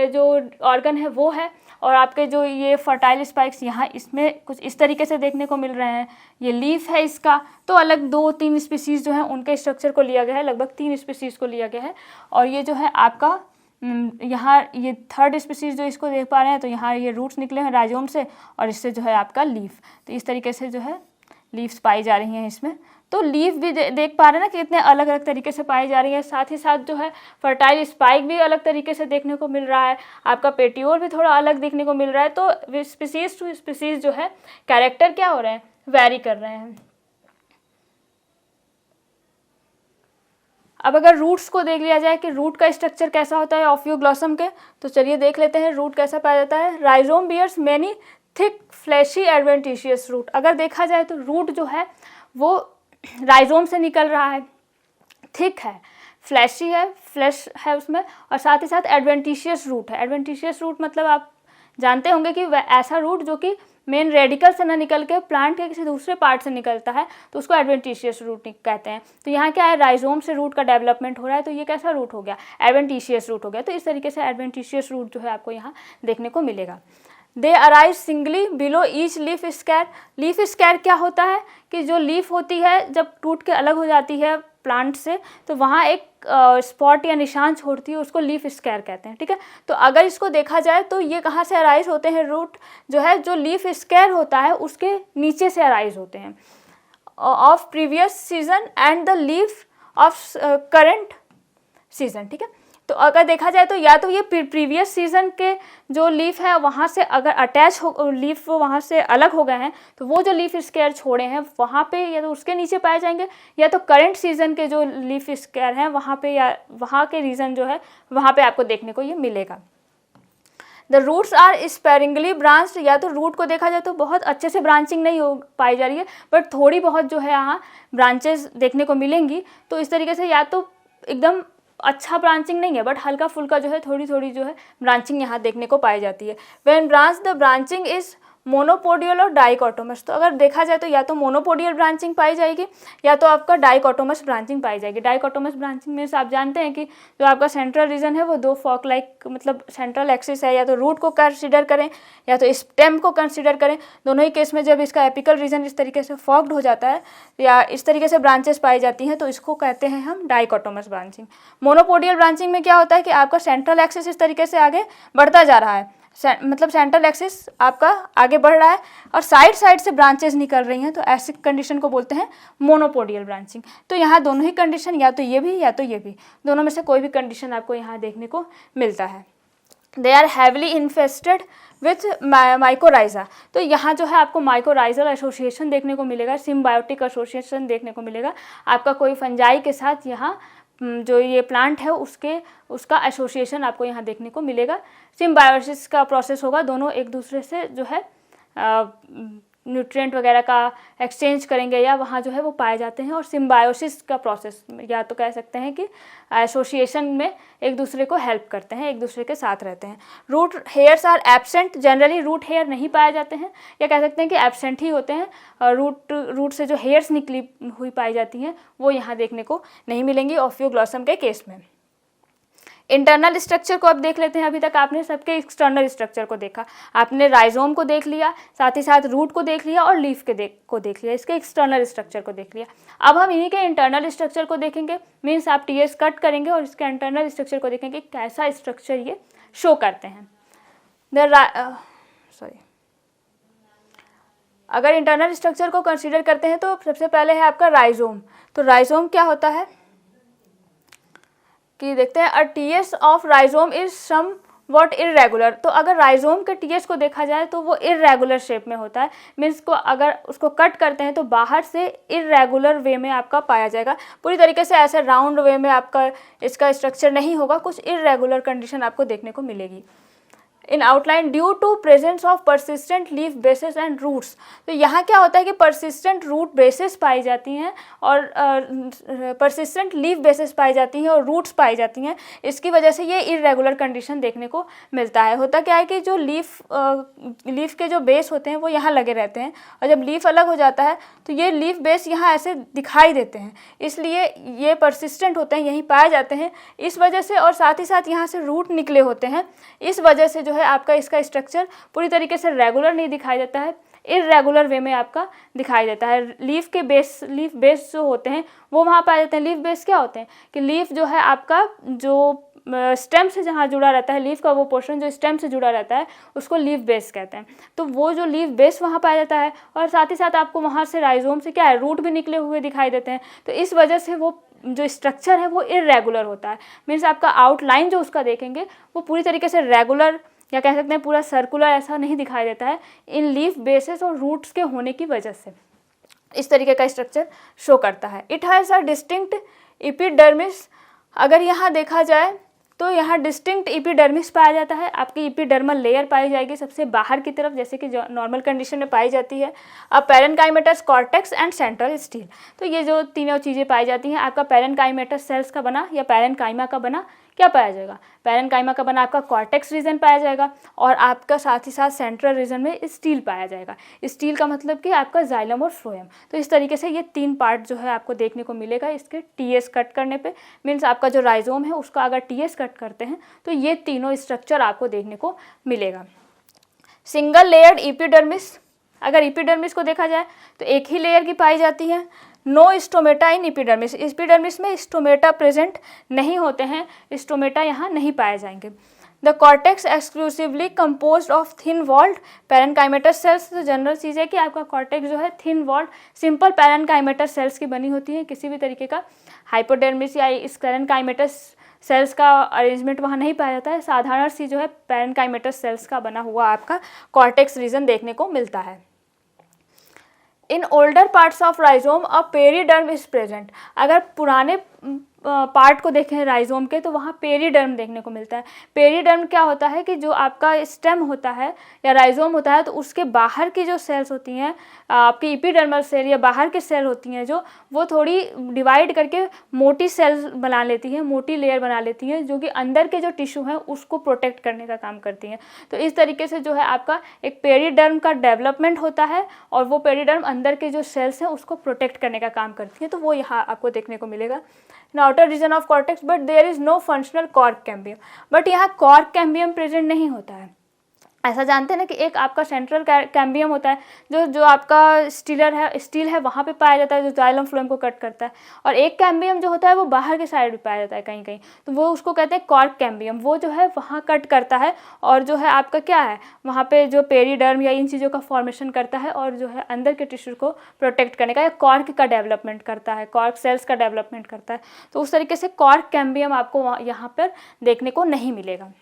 जो ऑर्गन है वो है। और आपके जो ये फर्टाइल स्पाइक्स यहाँ इसमें कुछ इस तरीके से देखने को मिल रहे हैं, ये लीफ है इसका। तो अलग 2-3 स्पीसीज़ जो हैं उनके स्ट्रक्चर को लिया गया है, लगभग 3 स्पीसीज़ को लिया गया है। और ये जो है आपका यहाँ ये थर्ड स्पीसीज़ जो इसको देख पा रहे हैं, तो यहाँ ये रूट्स निकले हैं राइजोम से और इससे जो है आपका लीफ। तो इस तरीके से जो है लीव्स पाई जा रही हैं इसमें। तो लीफ भी देख पा रहे हैं ना कि कितने अलग अलग तरीके से पाई जा रही है। साथ ही साथ जो है फर्टाइल स्पाइक भी अलग तरीके से देखने को मिल रहा है, आपका पेटियोल भी थोड़ा अलग देखने को मिल रहा है। तो स्पीसीज टू स्पीसीज जो है कैरेक्टर क्या हो रहे हैं, वैरी कर रहे हैं। अब अगर रूट्स को देख लिया जाए कि रूट का स्ट्रक्चर कैसा होता है ऑफियोग्लॉसम के, तो चलिए देख लेते हैं रूट कैसा पाया जाता है। Rhizome bears many thick fleshy adventitious root. अगर देखा जाए तो रूट जो है वो राइजोम से निकल रहा है, थिक है, फ्लैशी है, फ्लैश है उसमें, और साथ ही साथ एडवेंटिशियस रूट है। एडवेंटिशियस रूट मतलब आप जानते होंगे कि वह ऐसा रूट जो कि मेन रेडिकल से ना निकल के प्लांट के किसी दूसरे पार्ट से निकलता है, तो उसको एडवेंटिशियस रूट कहते हैं। तो यहाँ क्या है, राइजोम से रूट का डेवलपमेंट हो रहा है, तो ये कैसा रूट हो गया, एडवेंटिशियस रूट हो गया। तो इस तरीके से एडवेंटिशियस रूट जो है आपको यहाँ देखने को मिलेगा। दे arise singly below each leaf square. Leaf square क्या होता है कि जो लीफ होती है जब टूट के अलग हो जाती है प्लांट से, तो वहाँ एक स्पॉट या निशान छोड़ती है, उसको लीफ स्क्वायर कहते हैं, ठीक है। तो अगर इसको देखा जाए तो ये कहाँ से अराइज होते हैं, रूट जो है जो लीफ स्क्वायर होता है उसके नीचे से अराइज होते हैं, of previous season and the leaf of current season, ठीक है। तो अगर देखा जाए तो या तो ये प्रीवियस सीजन के जो लीफ है वहाँ से अगर अटैच हो, लीफ वहाँ से अलग हो गए हैं, तो वो जो लीफ स्क्वायर छोड़े हैं वहाँ पे या तो उसके नीचे पाए जाएंगे, या तो करंट सीजन के जो लीफ स्क्वायर हैं वहाँ पे या वहाँ के रीजन जो है वहाँ पे आपको देखने को ये मिलेगा। The roots are sparingly branched. या तो रूट को देखा जाए तो बहुत अच्छे से ब्रांचिंग नहीं हो पाई जा रही है, बट थोड़ी बहुत जो है यहाँ ब्रांचेस देखने को मिलेंगी। तो इस तरीके से या तो एकदम अच्छा ब्रांचिंग नहीं है, बट हल्का फुल्का जो है थोड़ी थोड़ी जो है ब्रांचिंग यहाँ देखने को पाई जाती है। When branch the branching is monopodial और डाइकोटोमस। तो अगर देखा जाए तो या तो मोनोपोडियल ब्रांचिंग पाई जाएगी या तो आपका डाइकोटोमस ब्रांचिंग पाई जाएगी। डाइकोटोमस ब्रांचिंग में से आप जानते हैं कि जो आपका सेंट्रल रीजन है वो 2 फॉक लाइक मतलब सेंट्रल एक्सिस है, या तो रूट को कंसीडर करें या तो स्टेम को कंसीडर करें। दोनों ही केस में जब इसका एपिकल रीजन इस तरीके से फॉक्ड हो जाता है या इस तरीके से ब्रांचेस पाई जाती हैं तो इसको कहते हैं हम डाइकोटोमस ब्रांचिंग। मोनोपोडियल ब्रांचिंग में क्या होता है कि आपका सेंट्रल एक्सिस इस तरीके से आगे बढ़ता जा रहा है, मतलब सेंट्रल एक्सिस आपका आगे बढ़ रहा है और साइड साइड से ब्रांचेस निकल रही हैं, तो ऐसी कंडीशन को बोलते हैं मोनोपोडियल ब्रांचिंग। तो यहाँ दोनों ही कंडीशन, या तो ये भी या तो ये भी, दोनों में से कोई भी कंडीशन आपको यहाँ देखने को मिलता है। They are heavily infested with mycorrhiza. तो यहाँ जो है आपको माइकोराइजल एसोसिएशन देखने को मिलेगा, सिम्बायोटिक एसोसिएशन देखने को मिलेगा। आपका कोई फंजाई के साथ यहाँ जो ये प्लांट है उसका एसोसिएशन आपको यहाँ देखने को मिलेगा। सिम्बायोसिस का प्रोसेस होगा, दोनों एक दूसरे से जो है न्यूट्रिएंट वगैरह का एक्सचेंज करेंगे या वहाँ जो है वो पाए जाते हैं। और सिम्बायोसिस का प्रोसेस, या तो कह सकते हैं कि एसोसिएशन में एक दूसरे को हेल्प करते हैं, एक दूसरे के साथ रहते हैं। Root hairs are absent, generally root hair नहीं पाए जाते हैं, या कह सकते हैं कि एब्सेंट ही होते हैं। रूट से जो हेयर्स निकली हुई पाई जाती हैं वो यहाँ देखने को नहीं मिलेंगी ऑफियोग्लॉसम के केस में। इंटरनल स्ट्रक्चर को अब देख लेते हैं। अभी तक आपने सबके एक्सटर्नल स्ट्रक्चर को देखा, आपने राइजोम को देख लिया, साथ ही साथ रूट को देख लिया और लीफ को देख लिया, इसके एक्सटर्नल स्ट्रक्चर को देख लिया। अब हम इन्हीं के इंटरनल स्ट्रक्चर को देखेंगे, मीन्स आप टीएस कट करेंगे और इसके इंटरनल स्ट्रक्चर को देखेंगे कैसा स्ट्रक्चर ये शो करते हैं। अगर इंटरनल स्ट्रक्चर को कंसिडर करते हैं तो सबसे पहले है आपका राइजोम। तो राइजोम क्या होता है कि देखते हैं, a TS of rhizome is somewhat irregular. तो अगर राइजोम के टीएस को देखा जाए तो वो इरेगुलर शेप में होता है, मीन्स को अगर उसको कट करते हैं तो बाहर से इरेगुलर वे में आपका पाया जाएगा, पूरी तरीके से ऐसे राउंड वे में आपका इसका स्ट्रक्चर नहीं होगा, कुछ इरेगुलर कंडीशन आपको देखने को मिलेगी। In outline due to presence of persistent leaf bases and roots. तो यहाँ क्या होता है कि परसिस्टेंट रूट बेसिस पाई जाती हैं और परसिस्टेंट लीफ बेसिस पाई जाती हैं और रूट्स पाई जाती हैं, इसकी वजह से ये इरेगुलर कंडीशन देखने को मिलता है। होता क्या है कि जो लीफ के जो बेस होते हैं वो यहाँ लगे रहते हैं, और जब लीफ अलग हो जाता है तो ये लीफ बेस यहाँ ऐसे दिखाई देते हैं, इसलिए ये परसिस्टेंट होते हैं, यहीं पाए जाते हैं इस वजह से। और साथ ही साथ यहाँ से रूट निकले होते हैं, इस वजह से जो है आपका इसका स्ट्रक्चर पूरी तरीके से रेगुलर नहीं दिखाई देता है, इरेगुलर वे में आपका दिखाई देता है। लीफ बेस जो होते हैं वो वहाँ पाए जाते हैं। लीफ बेस क्या होते हैं कि लीफ जो है आपका जो स्टेम से जहाँ जुड़ा रहता है, लीफ का वो पोर्शन जो स्टेम से जुड़ा रहता है उसको लीफ बेस कहते हैं। तो वो जो लीफ बेस वहाँ पाया जाता है, और साथ ही साथ आपको वहाँ से राइजोम से क्या है, रूट भी निकले हुए दिखाई देते हैं। तो इस वजह से वो जो स्ट्रक्चर है वो इरेगुलर होता है, मीन्स आपका आउटलाइन जो उसका देखेंगे वो पूरी तरीके से रेगुलर या कह सकते हैं पूरा सर्कुलर ऐसा नहीं दिखाई देता है, इन लीफ बेसेस और रूट्स के होने की वजह से इस तरीके का स्ट्रक्चर शो करता है। It has a distinct epidermis. अगर यहाँ देखा जाए तो यहाँ डिस्टिंक्ट एपिडर्मिस पाया जाता है, आपकी एपिडर्मल लेयर पाई जाएगी सबसे बाहर की तरफ, जैसे कि नॉर्मल कंडीशन में पाई जाती है। अब parenchymatous, cortex and central steel, तो ये जो तीनों चीज़ें पाई जाती हैं। आपका पैरेनकाइमेटस सेल्स का बना या पैरेनकाइमा का बना क्या पाया जाएगा, पैरेनकाइमा का बना आपका कॉर्टेक्स रीजन पाया जाएगा, और आपका साथ ही साथ सेंट्रल रीजन में स्टील पाया जाएगा। स्टील का मतलब कि आपका जाइलम और फ्लोएम। तो इस तरीके से ये तीन पार्ट जो है आपको देखने को मिलेगा इसके टीएस कट करने पे, मीन्स आपका जो राइजोम है उसका अगर टीएस कट करते हैं तो ये तीनों स्ट्रक्चर आपको देखने को मिलेगा। सिंगल लेयर्ड एपिडर्मिस, अगर एपिडर्मिस को देखा जाए तो एक ही लेयर की पाई जाती है। No stomata in epidermis, epidermis में स्टोमेटा प्रेजेंट नहीं होते हैं, स्टोमेटा यहाँ नहीं पाए जाएंगे। The cortex exclusively composed of thin walled parenchymatous cells. तो जनरल चीज़ है कि आपका कॉर्टेक्स जो है thin walled simple parenchymatous cells की बनी होती है, किसी भी तरीके का हाइपोडर्मिस या इस पैरेनकाइमेटस सेल्स का अरेंजमेंट वहाँ नहीं पाया जाता है। साधारण सी जो है पैरेनकाइमेटस सेल्स का बना हुआ आपका कॉर्टेक्स रीजन देखने को मिलता है। In older parts of rhizome a periderm is present. अगर पुराने पार्ट को देखें राइजोम के तो वहाँ पेरीडर्म देखने को मिलता है। पेरीडर्म क्या होता है कि जो आपका स्टेम होता है या राइजोम होता है तो उसके बाहर की जो सेल्स होती हैं आपकी एपिडर्मल सेल या बाहर की सेल होती हैं जो वो थोड़ी डिवाइड करके मोटी सेल्स बना लेती हैं, मोटी लेयर बना लेती हैं, जो कि अंदर के जो टिश्यू हैं उसको प्रोटेक्ट करने का काम करती हैं। तो इस तरीके से जो है आपका एक पेरीडर्म का डेवलपमेंट होता है और वो पेरीडर्म अंदर के जो सेल्स हैं उसको प्रोटेक्ट करने का काम करती हैं। तो वो यहाँ आपको देखने को मिलेगा in outer region of cortex, but there is no functional cork cambium. But यहाँ कॉर्क कैम्बियम प्रेजेंट नहीं होता है। ऐसा जानते हैं ना कि एक आपका सेंट्रल कैम्बियम होता है जो आपका स्टील है वहाँ पे पाया जाता है, जो जाइलम फ्लोएम को कट करता है, और एक कैम्बियम जो होता है वो बाहर के साइड भी पाया जाता है कहीं कहीं, तो वो उसको कहते हैं कॉर्क कैम्बियम। वो जो है वहाँ कट करता है और जो है आपका क्या है वहाँ पे जो पेरीडर्म या इन चीज़ों का फॉर्मेशन करता है और जो है अंदर के टिश्यू को प्रोटेक्ट करने का या कॉर्क का डेवलपमेंट करता है, कॉर्क सेल्स का डेवलपमेंट करता है। तो उस तरीके से कॉर्क कैम्बियम आपको यहाँ पर देखने को नहीं मिलेगा।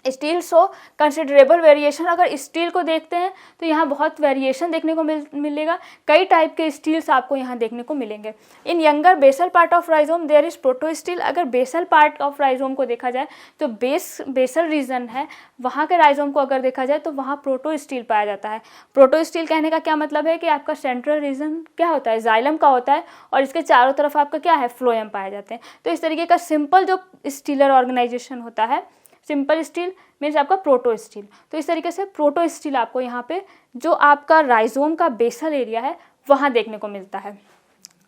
स्टील शो कंसिडरेबल वेरिएशन, अगर स्टील को देखते हैं तो यहाँ बहुत वेरिएशन देखने को मिलेगा, कई टाइप के स्टील्स आपको यहाँ देखने को मिलेंगे। In younger basal part of rhizome there is protostele, अगर बेसल पार्ट ऑफ राइजोम को देखा जाए तो बेसल रीजन है वहाँ के राइजोम को अगर देखा जाए तो वहाँ प्रोटो स्टील पाया जाता है। प्रोटो स्टील कहने का क्या मतलब है कि आपका सेंट्रल रीजन क्या होता है, जाइलम का होता है, और इसके चारों तरफ आपका क्या है, फ्लोएम पाए जाते हैं। तो इस तरीके का सिंपल जो स्टीलर ऑर्गेनाइजेशन होता है, सिंपल स्टील मीन्स आपका प्रोटो स्टील। तो इस तरीके से प्रोटो स्टील आपको यहाँ पे जो आपका राइजोम का बेसल एरिया है वहाँ देखने को मिलता है।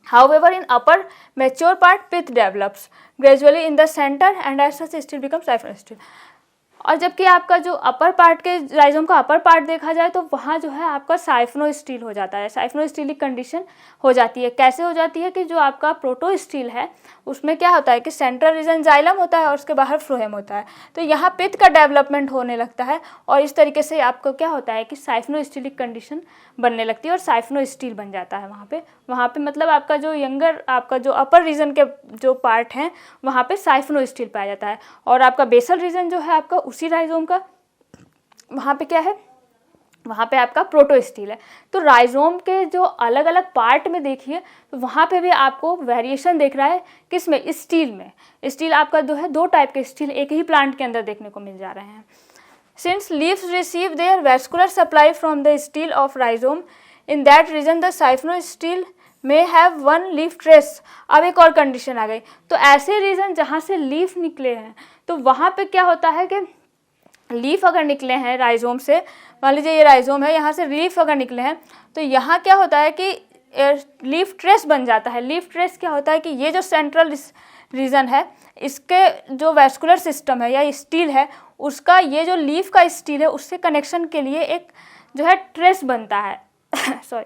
However, in upper mature part, pith develops gradually in the center and as such still becomes siphonous steel. और जबकि आपका जो अपर पार्ट के राइजोम का अपर पार्ट देखा जाए तो वहाँ जो है आपका साइफनो स्टील हो जाता है, साइफनो स्टीलिक कंडीशन हो जाती है। कैसे हो जाती है कि जो आपका प्रोटो स्टील है उसमें क्या होता है कि सेंट्रल रीजन जाइलम होता है और उसके बाहर फ्लोएम होता है, तो यहाँ पिथ का डेवलपमेंट होने लगता है और इस तरीके से आपको क्या होता है कि साइफनो स्टीलिक कंडीशन बनने लगती है और साइफनो स्टील बन जाता है वहाँ पे मतलब आपका जो यंगर आपका जो अपर रीजन के जो पार्ट हैं वहाँ पे साइफनो स्टील पाया जाता है और आपका बेसल रीजन जो है आपका उसी राइजोम का वहाँ पे क्या है, वहाँ पे आपका प्रोटो स्टील है। तो राइजोम के जो अलग अलग पार्ट में देखिए तो वहाँ पे भी आपको वेरिएशन देख रहा है, किस में, स्टील में। स्टील आपका जो है दो टाइप के स्टील एक ही प्लांट के अंदर देखने को मिल जा रहे हैं। Since leaves receive their vascular supply from the stele of rhizome, in that region the siphonostele may have one leaf trace। अब एक और कंडीशन आ गई, तो ऐसे रीजन जहाँ से लीफ निकले हैं तो वहाँ पे क्या होता है कि लीफ अगर निकले हैं राइजोम से, मान लीजिए ये राइजोम है, यहाँ से लीफ अगर निकले हैं तो यहाँ क्या होता है कि लीफ ट्रेस बन जाता है। लीफ ट्रेस क्या होता है कि ये जो सेंट्रल रीजन है इसके जो वैस्कुलर सिस्टम है या स्टील है उसका ये जो लीफ का स्टील है उससे कनेक्शन के लिए एक जो है ट्रेस बनता है सॉरी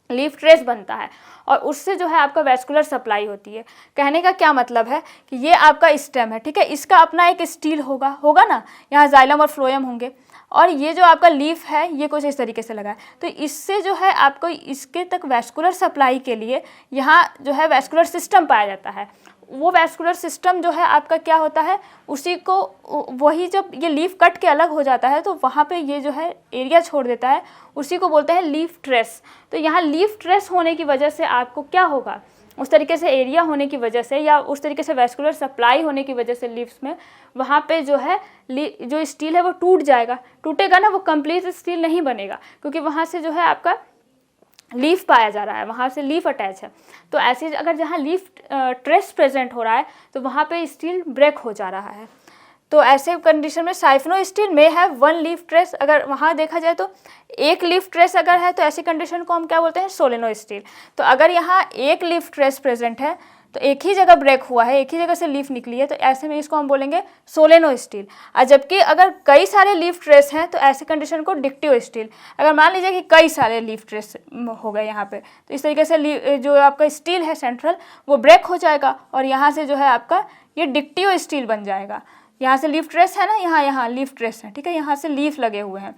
लीफ ट्रेस बनता है और उससे जो है आपका वैस्कुलर सप्लाई होती है। कहने का क्या मतलब है कि ये आपका स्टेम है, ठीक है, इसका अपना एक स्टील होगा ना, यहाँ जाइलम और फ्लोएम होंगे और ये जो आपका लीफ है ये कुछ इस तरीके से लगा है, तो इससे जो है आपको इसके तक वैस्कुलर सप्लाई के लिए यहाँ जो है वैस्कुलर सिस्टम पाया जाता है। वो वैस्कुलर सिस्टम जो है आपका क्या होता है, उसी को वही जब ये लीफ कट के अलग हो जाता है तो वहाँ पे ये जो है एरिया छोड़ देता है, उसी को बोलते हैं लीफ ट्रेस। तो यहाँ लीफ ट्रेस होने की वजह से आपको क्या होगा, उस तरीके से एरिया होने की वजह से या उस तरीके से वैस्कुलर सप्लाई होने की वजह से लीव्स में वहाँ पे जो है जो स्टील है वो टूट जाएगा, टूटेगा ना, वो कंप्लीट स्टील नहीं बनेगा क्योंकि वहाँ से जो है आपका लीफ पाया जा रहा है, वहाँ से लीफ अटैच है। तो ऐसे अगर जहाँ लीफ ट्रेस प्रेजेंट हो रहा है तो वहाँ पे स्टील ब्रेक हो जा रहा है। तो ऐसे कंडीशन में साइफनो स्टील में है वन लीफ ट्रेस, अगर वहाँ देखा जाए तो एक लीफ ट्रेस अगर है तो ऐसी कंडीशन को हम क्या बोलते हैं, सोलेनो स्टील। तो अगर यहाँ एक लीफ ट्रेस प्रेजेंट है तो एक ही जगह ब्रेक हुआ है, एक ही जगह से लीफ निकली है, तो ऐसे में इसको हम बोलेंगे सोलेनो स्टील। और जबकि अगर कई सारे लीफ ट्रेस हैं तो ऐसे कंडीशन को डिक्टिव स्टील। अगर मान लीजिए कि कई सारे लीफ ट्रेस हो गए यहाँ पे तो इस तरीके से जो आपका स्टील है सेंट्रल वो ब्रेक हो जाएगा और यहाँ से जो है आपका ये डिक्टिव स्टील बन जाएगा। यहाँ से लीफ ट्रेस है ना, यहाँ लीफ ट्रेस है, ठीक है, यहाँ से लीफ लगे हुए हैं,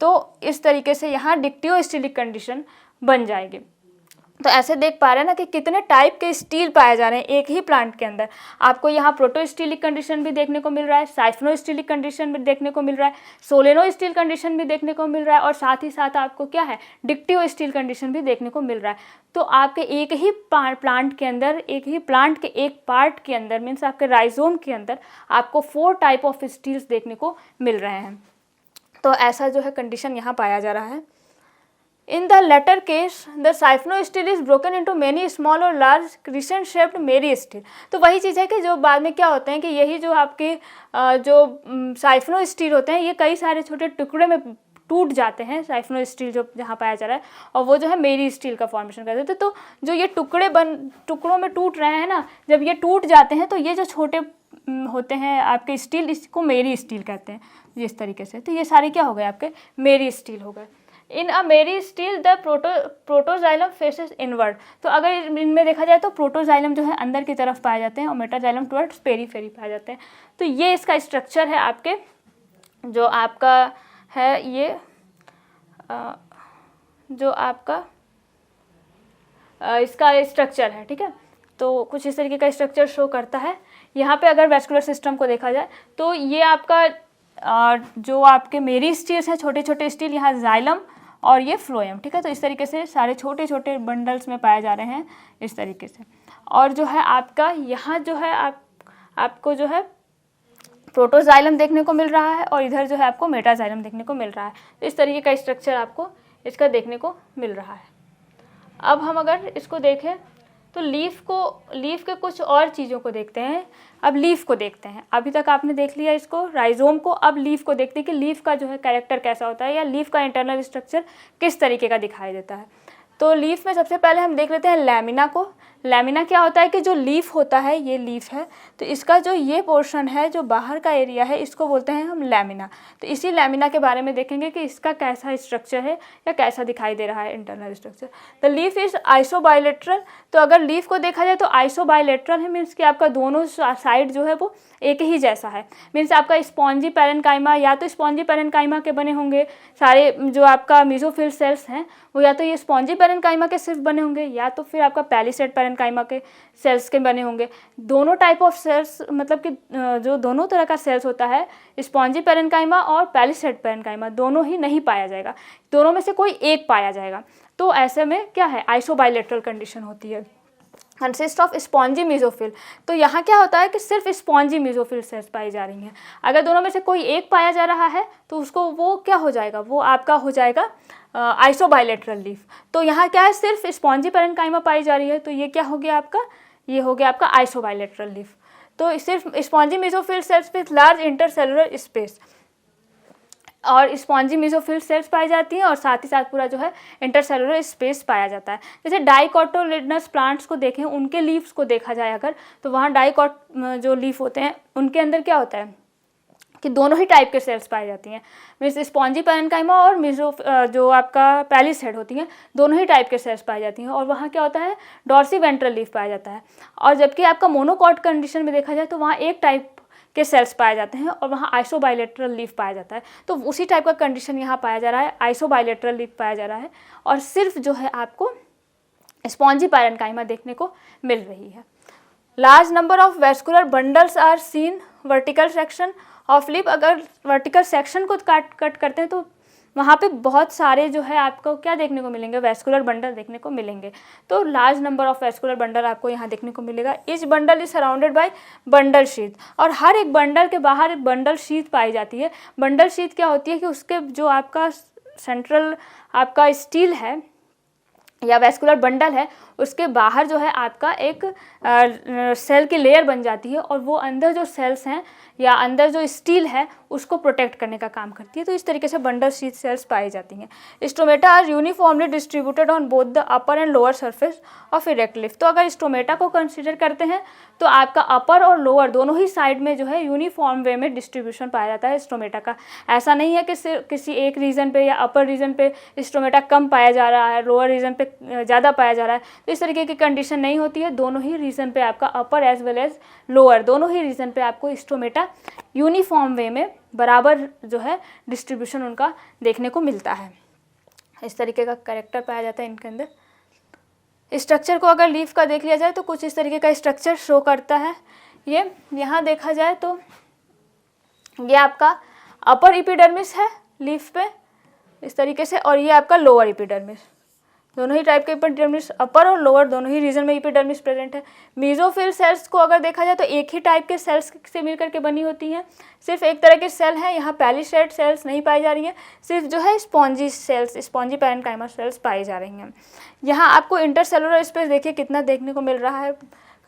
तो इस तरीके से यहाँ डिक्टिव स्टीलिक कंडीशन बन जाएगी। तो ऐसे देख पा रहे हैं ना कि कितने टाइप के स्टील पाए जा रहे हैं एक ही प्लांट के अंदर। आपको यहाँ प्रोटो स्टीलिक कंडीशन भी देखने को मिल रहा है, साइफनो स्टीलिक कंडीशन भी देखने को मिल रहा है, सोलेनो स्टील कंडीशन भी देखने को मिल रहा है और साथ ही साथ आपको क्या है, डिक्टिव स्टील कंडीशन भी देखने को मिल रहा है। तो आपके एक ही प्लांट के अंदर, एक ही प्लांट के एक पार्ट के अंदर मीन्स आपके राइजोम के अंदर आपको 4 टाइप ऑफ स्टील्स देखने को मिल रहे हैं। तो ऐसा जो है कंडीशन यहाँ पाया जा रहा है। In the latter case, the siphonostele is broken into many small or large crescent shaped मेरी स्टील। तो वही चीज़ है कि जो बाद में क्या होते हैं कि यही जो आपके जो साइफनो स्टील होते हैं ये कई सारे छोटे टुकड़े में टूट जाते हैं, साइफनो स्टील जो जहाँ पाया जा रहा है, और वो जो है मेरी स्टील का फॉर्मेशन कर देते हैं। तो जो ये टुकड़ों में टूट रहे हैं ना, जब ये टूट जाते हैं तो ये जो छोटे होते हैं आपके स्टील, इसको मेरी स्टील कहते हैं जिस तरीके से। तो ये सारे क्या हो गए आपके मेरी स्टील हो गए। इन अ मेरी steel the protoxylem faces inward. तो अगर इनमें देखा जाए तो प्रोटोजाइलम जो है अंदर की तरफ पाए जाते हैं और मेटाजाइलम टुवर्ड्स पेरीफेरी पाए जाते हैं। तो ये इसका स्ट्रक्चर है आपके, जो आपका है ये जो आपका इसका स्ट्रक्चर है, ठीक है। तो कुछ इस तरीके का स्ट्रक्चर शो करता है। यहाँ पे अगर वेस्कुलर सिस्टम को देखा जाए तो ये आपका जो आपके मेरी स्टील्स हैं, छोटे छोटे स्टील, यहाँ जाइलम और ये फ्लोएम, ठीक है। तो इस तरीके से सारे छोटे छोटे बंडल्स में पाए जा रहे हैं इस तरीके से। और जो है आपका यहाँ जो है आपको जो है प्रोटोजाइलम देखने को मिल रहा है और इधर जो है आपको मेटाजाइलम देखने को मिल रहा है। तो इस तरीके का स्ट्रक्चर आपको इसका देखने को मिल रहा है। अब हम अगर इसको देखें तो लीफ के कुछ और चीज़ों को देखते हैं। अब लीफ को देखते हैं। अभी तक आपने देख लिया इसको, राइजोम को। अब लीफ को देखते हैं कि लीफ का जो है कैरेक्टर कैसा होता है या लीफ का इंटरनल स्ट्रक्चर किस तरीके का दिखाई देता है। तो लीफ में सबसे पहले हम देख लेते हैं लैमिना को। लैमिना क्या होता है कि जो लीफ होता है, ये लीफ है, तो इसका जो ये पोर्शन है, जो बाहर का एरिया है, इसको बोलते हैं हम लैमिना। तो इसी लैमिना के बारे में देखेंगे कि इसका कैसा स्ट्रक्चर है या कैसा दिखाई दे रहा है internal structure. The leaf is isobilateral. तो अगर लीफ को देखा जाए तो आइसोबाइलेटरल है, मीन्स कि आपका दोनों साइड जो है वो एक ही जैसा है। मीन्स आपका स्पॉन्जी पैरेन्काइमा, या तो स्पॉन्जी पैरेन्काइमा के बने होंगे सारे जो आपका मेसोफिल सेल्स हैं, वो या तो ये स्पॉन्जी पैरेन्काइमा के सिर्फ बने होंगे या तो फिर आपका पैलिसेड पैरेन्काइमा के सेल्स के बने होंगे। दोनों टाइप ऑफ सेल्स, मतलब कि जो दोनों तरह का सेल्स होता है, स्पॉन्जी पैरेन्काइमा और पैलिसेड पैरेन्काइमा, दोनों ही नहीं पाया जाएगा, दोनों में से कोई एक पाया जाएगा। तो ऐसे में क्या है, आइसोबाइलेटरल कंडीशन होती है। Consist of spongy mesophyll. तो यहाँ क्या होता है कि सिर्फ स्पॉन्जी मेसोफिल सेल्स पाई जा रही हैं। अगर दोनों में से कोई एक पाया जा रहा है तो उसको वो क्या हो जाएगा, वो आपका हो जाएगा आइसोबाइलेटरल लीफ। तो यहाँ क्या है, सिर्फ स्पॉन्जी पैरेन्काइमा पाई जा रही है, तो ये क्या हो गया आपका, ये हो गया आपका आइसोबाइलेटरल लीफ। तो सिर्फ spongy mesophyll cells with large intercellular space, और स्पॉन्जी मेसोफिल सेल्स पाई जाती हैं और साथ ही साथ पूरा जो है इंटरसेलुलर स्पेस पाया जाता है। जैसे डाइकोटिलेडनस प्लांट्स को देखें, उनके लीव्स को देखा जाए अगर, तो वहाँ डाइकोट जो लीफ होते हैं उनके अंदर क्या होता है कि दोनों ही टाइप के सेल्स पाई जाती हैं। मीन्स स्पॉन्जी पैरेन्काइमा और जो आपका पैलिसेड होती हैं, दोनों ही टाइप के सेल्स पाई जाती हैं। और वहाँ क्या होता है, डॉर्सी वेंट्रल लीफ पाया जाता है। और जबकि आपका मोनोकॉट कंडीशन में देखा जाए तो वहाँ एक टाइप के सेल्स पाए जाते हैं और वहाँ आइसोबाइलेटरल लीफ पाया जाता है। तो उसी टाइप का कंडीशन यहाँ पाया जा रहा है, आइसोबाइलेटरल लीफ पाया जा रहा है और सिर्फ जो है आपको स्पॉन्जी पैरेन्काइमा देखने को मिल रही है। Large number of vascular bundles are seen vertical section of leaf. अगर वर्टिकल सेक्शन को कट करते हैं तो वहाँ पे बहुत सारे जो है आपको क्या देखने को मिलेंगे, वेस्कुलर बंडल देखने को मिलेंगे। तो large number of vascular bundle आपको यहाँ देखने को मिलेगा। Each bundle is surrounded by bundle sheath, और हर एक बंडल के बाहर एक बंडल शीथ पाई जाती है। बंडल शीथ क्या होती है कि उसके जो आपका सेंट्रल आपका स्टील है या वेस्कुलर बंडल है, उसके बाहर जो है आपका एक सेल की लेयर बन जाती है और वो अंदर जो सेल्स हैं या अंदर जो स्टील है उसको प्रोटेक्ट करने का काम करती है। तो इस तरीके से बंडल शीथ सेल्स पाई जाती हैं। Stomata are uniformly distributed on both the upper and lower surface of erect leaf. तो अगर स्टोमेटा को कंसीडर करते हैं तो आपका अपर और लोअर दोनों ही साइड में जो है यूनिफॉर्म वे में डिस्ट्रीब्यूशन पाया जाता है स्टोमेटा का। ऐसा नहीं है कि सिर्फ किसी एक रीजन पे या अपर रीजन पे स्टोमेटा कम पाया जा रहा है, लोअर रीजन पे ज़्यादा पाया जा रहा है। तो इस तरीके की कंडीशन नहीं होती है। दोनों ही रीजन पे आपका upper as well as lower, दोनों ही रीजन पे आपको स्टोमेटा यूनिफॉर्म वे में बराबर जो है डिस्ट्रीब्यूशन उनका देखने को मिलता है। इस तरीके का कैरेक्टर पाया जाता है इनके अंदर। स्ट्रक्चर को अगर लीफ का देख लिया जाए तो कुछ इस तरीके का स्ट्रक्चर शो करता है। ये यहाँ देखा जाए तो ये आपका अपर एपिडर्मिस है लीफ पे इस तरीके से, और ये आपका लोअर एपिडर्मिस। दोनों ही टाइप के एपिडर्मिस, अपर और लोअर दोनों ही रीजन में एपिडर्मिस प्रेजेंट है। मेसोफिल सेल्स को अगर देखा जाए तो एक ही टाइप के सेल्स से मिलकर के बनी होती हैं। सिर्फ एक तरह के सेल हैं, यहाँ पैलिसेड सेल्स नहीं पाई जा रही हैं, सिर्फ जो है spongy cells, spongy parenchyma cells पाई जा रही हैं। यहाँ आपको इंटरसेलुलर स्पेस देखिए कितना देखने को मिल रहा है,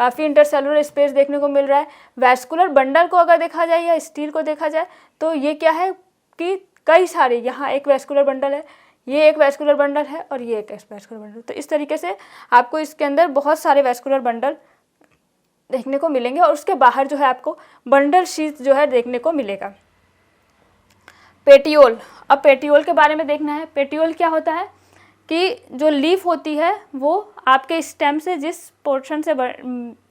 काफ़ी इंटरसेलुलर स्पेस देखने को मिल रहा है। वैस्कुलर बंडल को अगर देखा जाए या स्टील को देखा जाए तो ये क्या है कि कई सारे, यहाँ एक वैस्कुलर बंडल है, ये एक वैस्कुलर बंडल है और ये एक वैस्कुलर बंडल। तो इस तरीके से आपको इसके अंदर बहुत सारे वैस्कुलर बंडल देखने को मिलेंगे और उसके बाहर जो है आपको बंडल शीथ जो है देखने को मिलेगा। पेटियोल, अब पेटियोल के बारे में देखना है। पेटियोल क्या होता है कि जो लीफ होती है वो आपके स्टेम से जिस पोर्शन से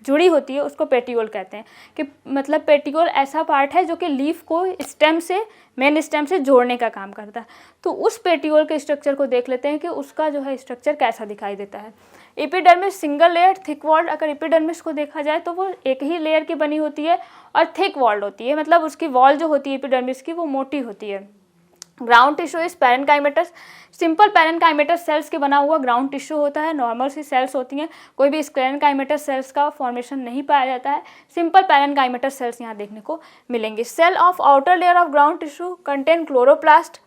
जुड़ी होती है उसको पेटियोल कहते हैं। कि मतलब पेटियोल ऐसा पार्ट है जो कि लीफ को स्टेम से, मेन स्टेम से जोड़ने का काम करता है। तो उस पेटियोल के स्ट्रक्चर को देख लेते हैं कि उसका जो है स्ट्रक्चर कैसा दिखाई देता है। Epidermis single layer thick walled, अगर एपिडर्मिस को देखा जाए तो वो एक ही लेयर की बनी होती है और थिक वॉल्ड होती है, मतलब उसकी वॉल जो होती है एपिडर्मिस की वो मोटी होती है। Ground tissue is parenchymatous, simple parenchymatous cells के बना हुआ ग्राउंड टिश्यू होता है। नॉर्मल सी सेल्स होती हैं, कोई भी स्क्लेरेनकाइमेटस सेल्स का फॉर्मेशन नहीं पाया जाता है। सिंपल पैरेनकाइमेटस सेल्स यहाँ देखने को मिलेंगे। Cell of outer layer of ground tissue contain chloroplast,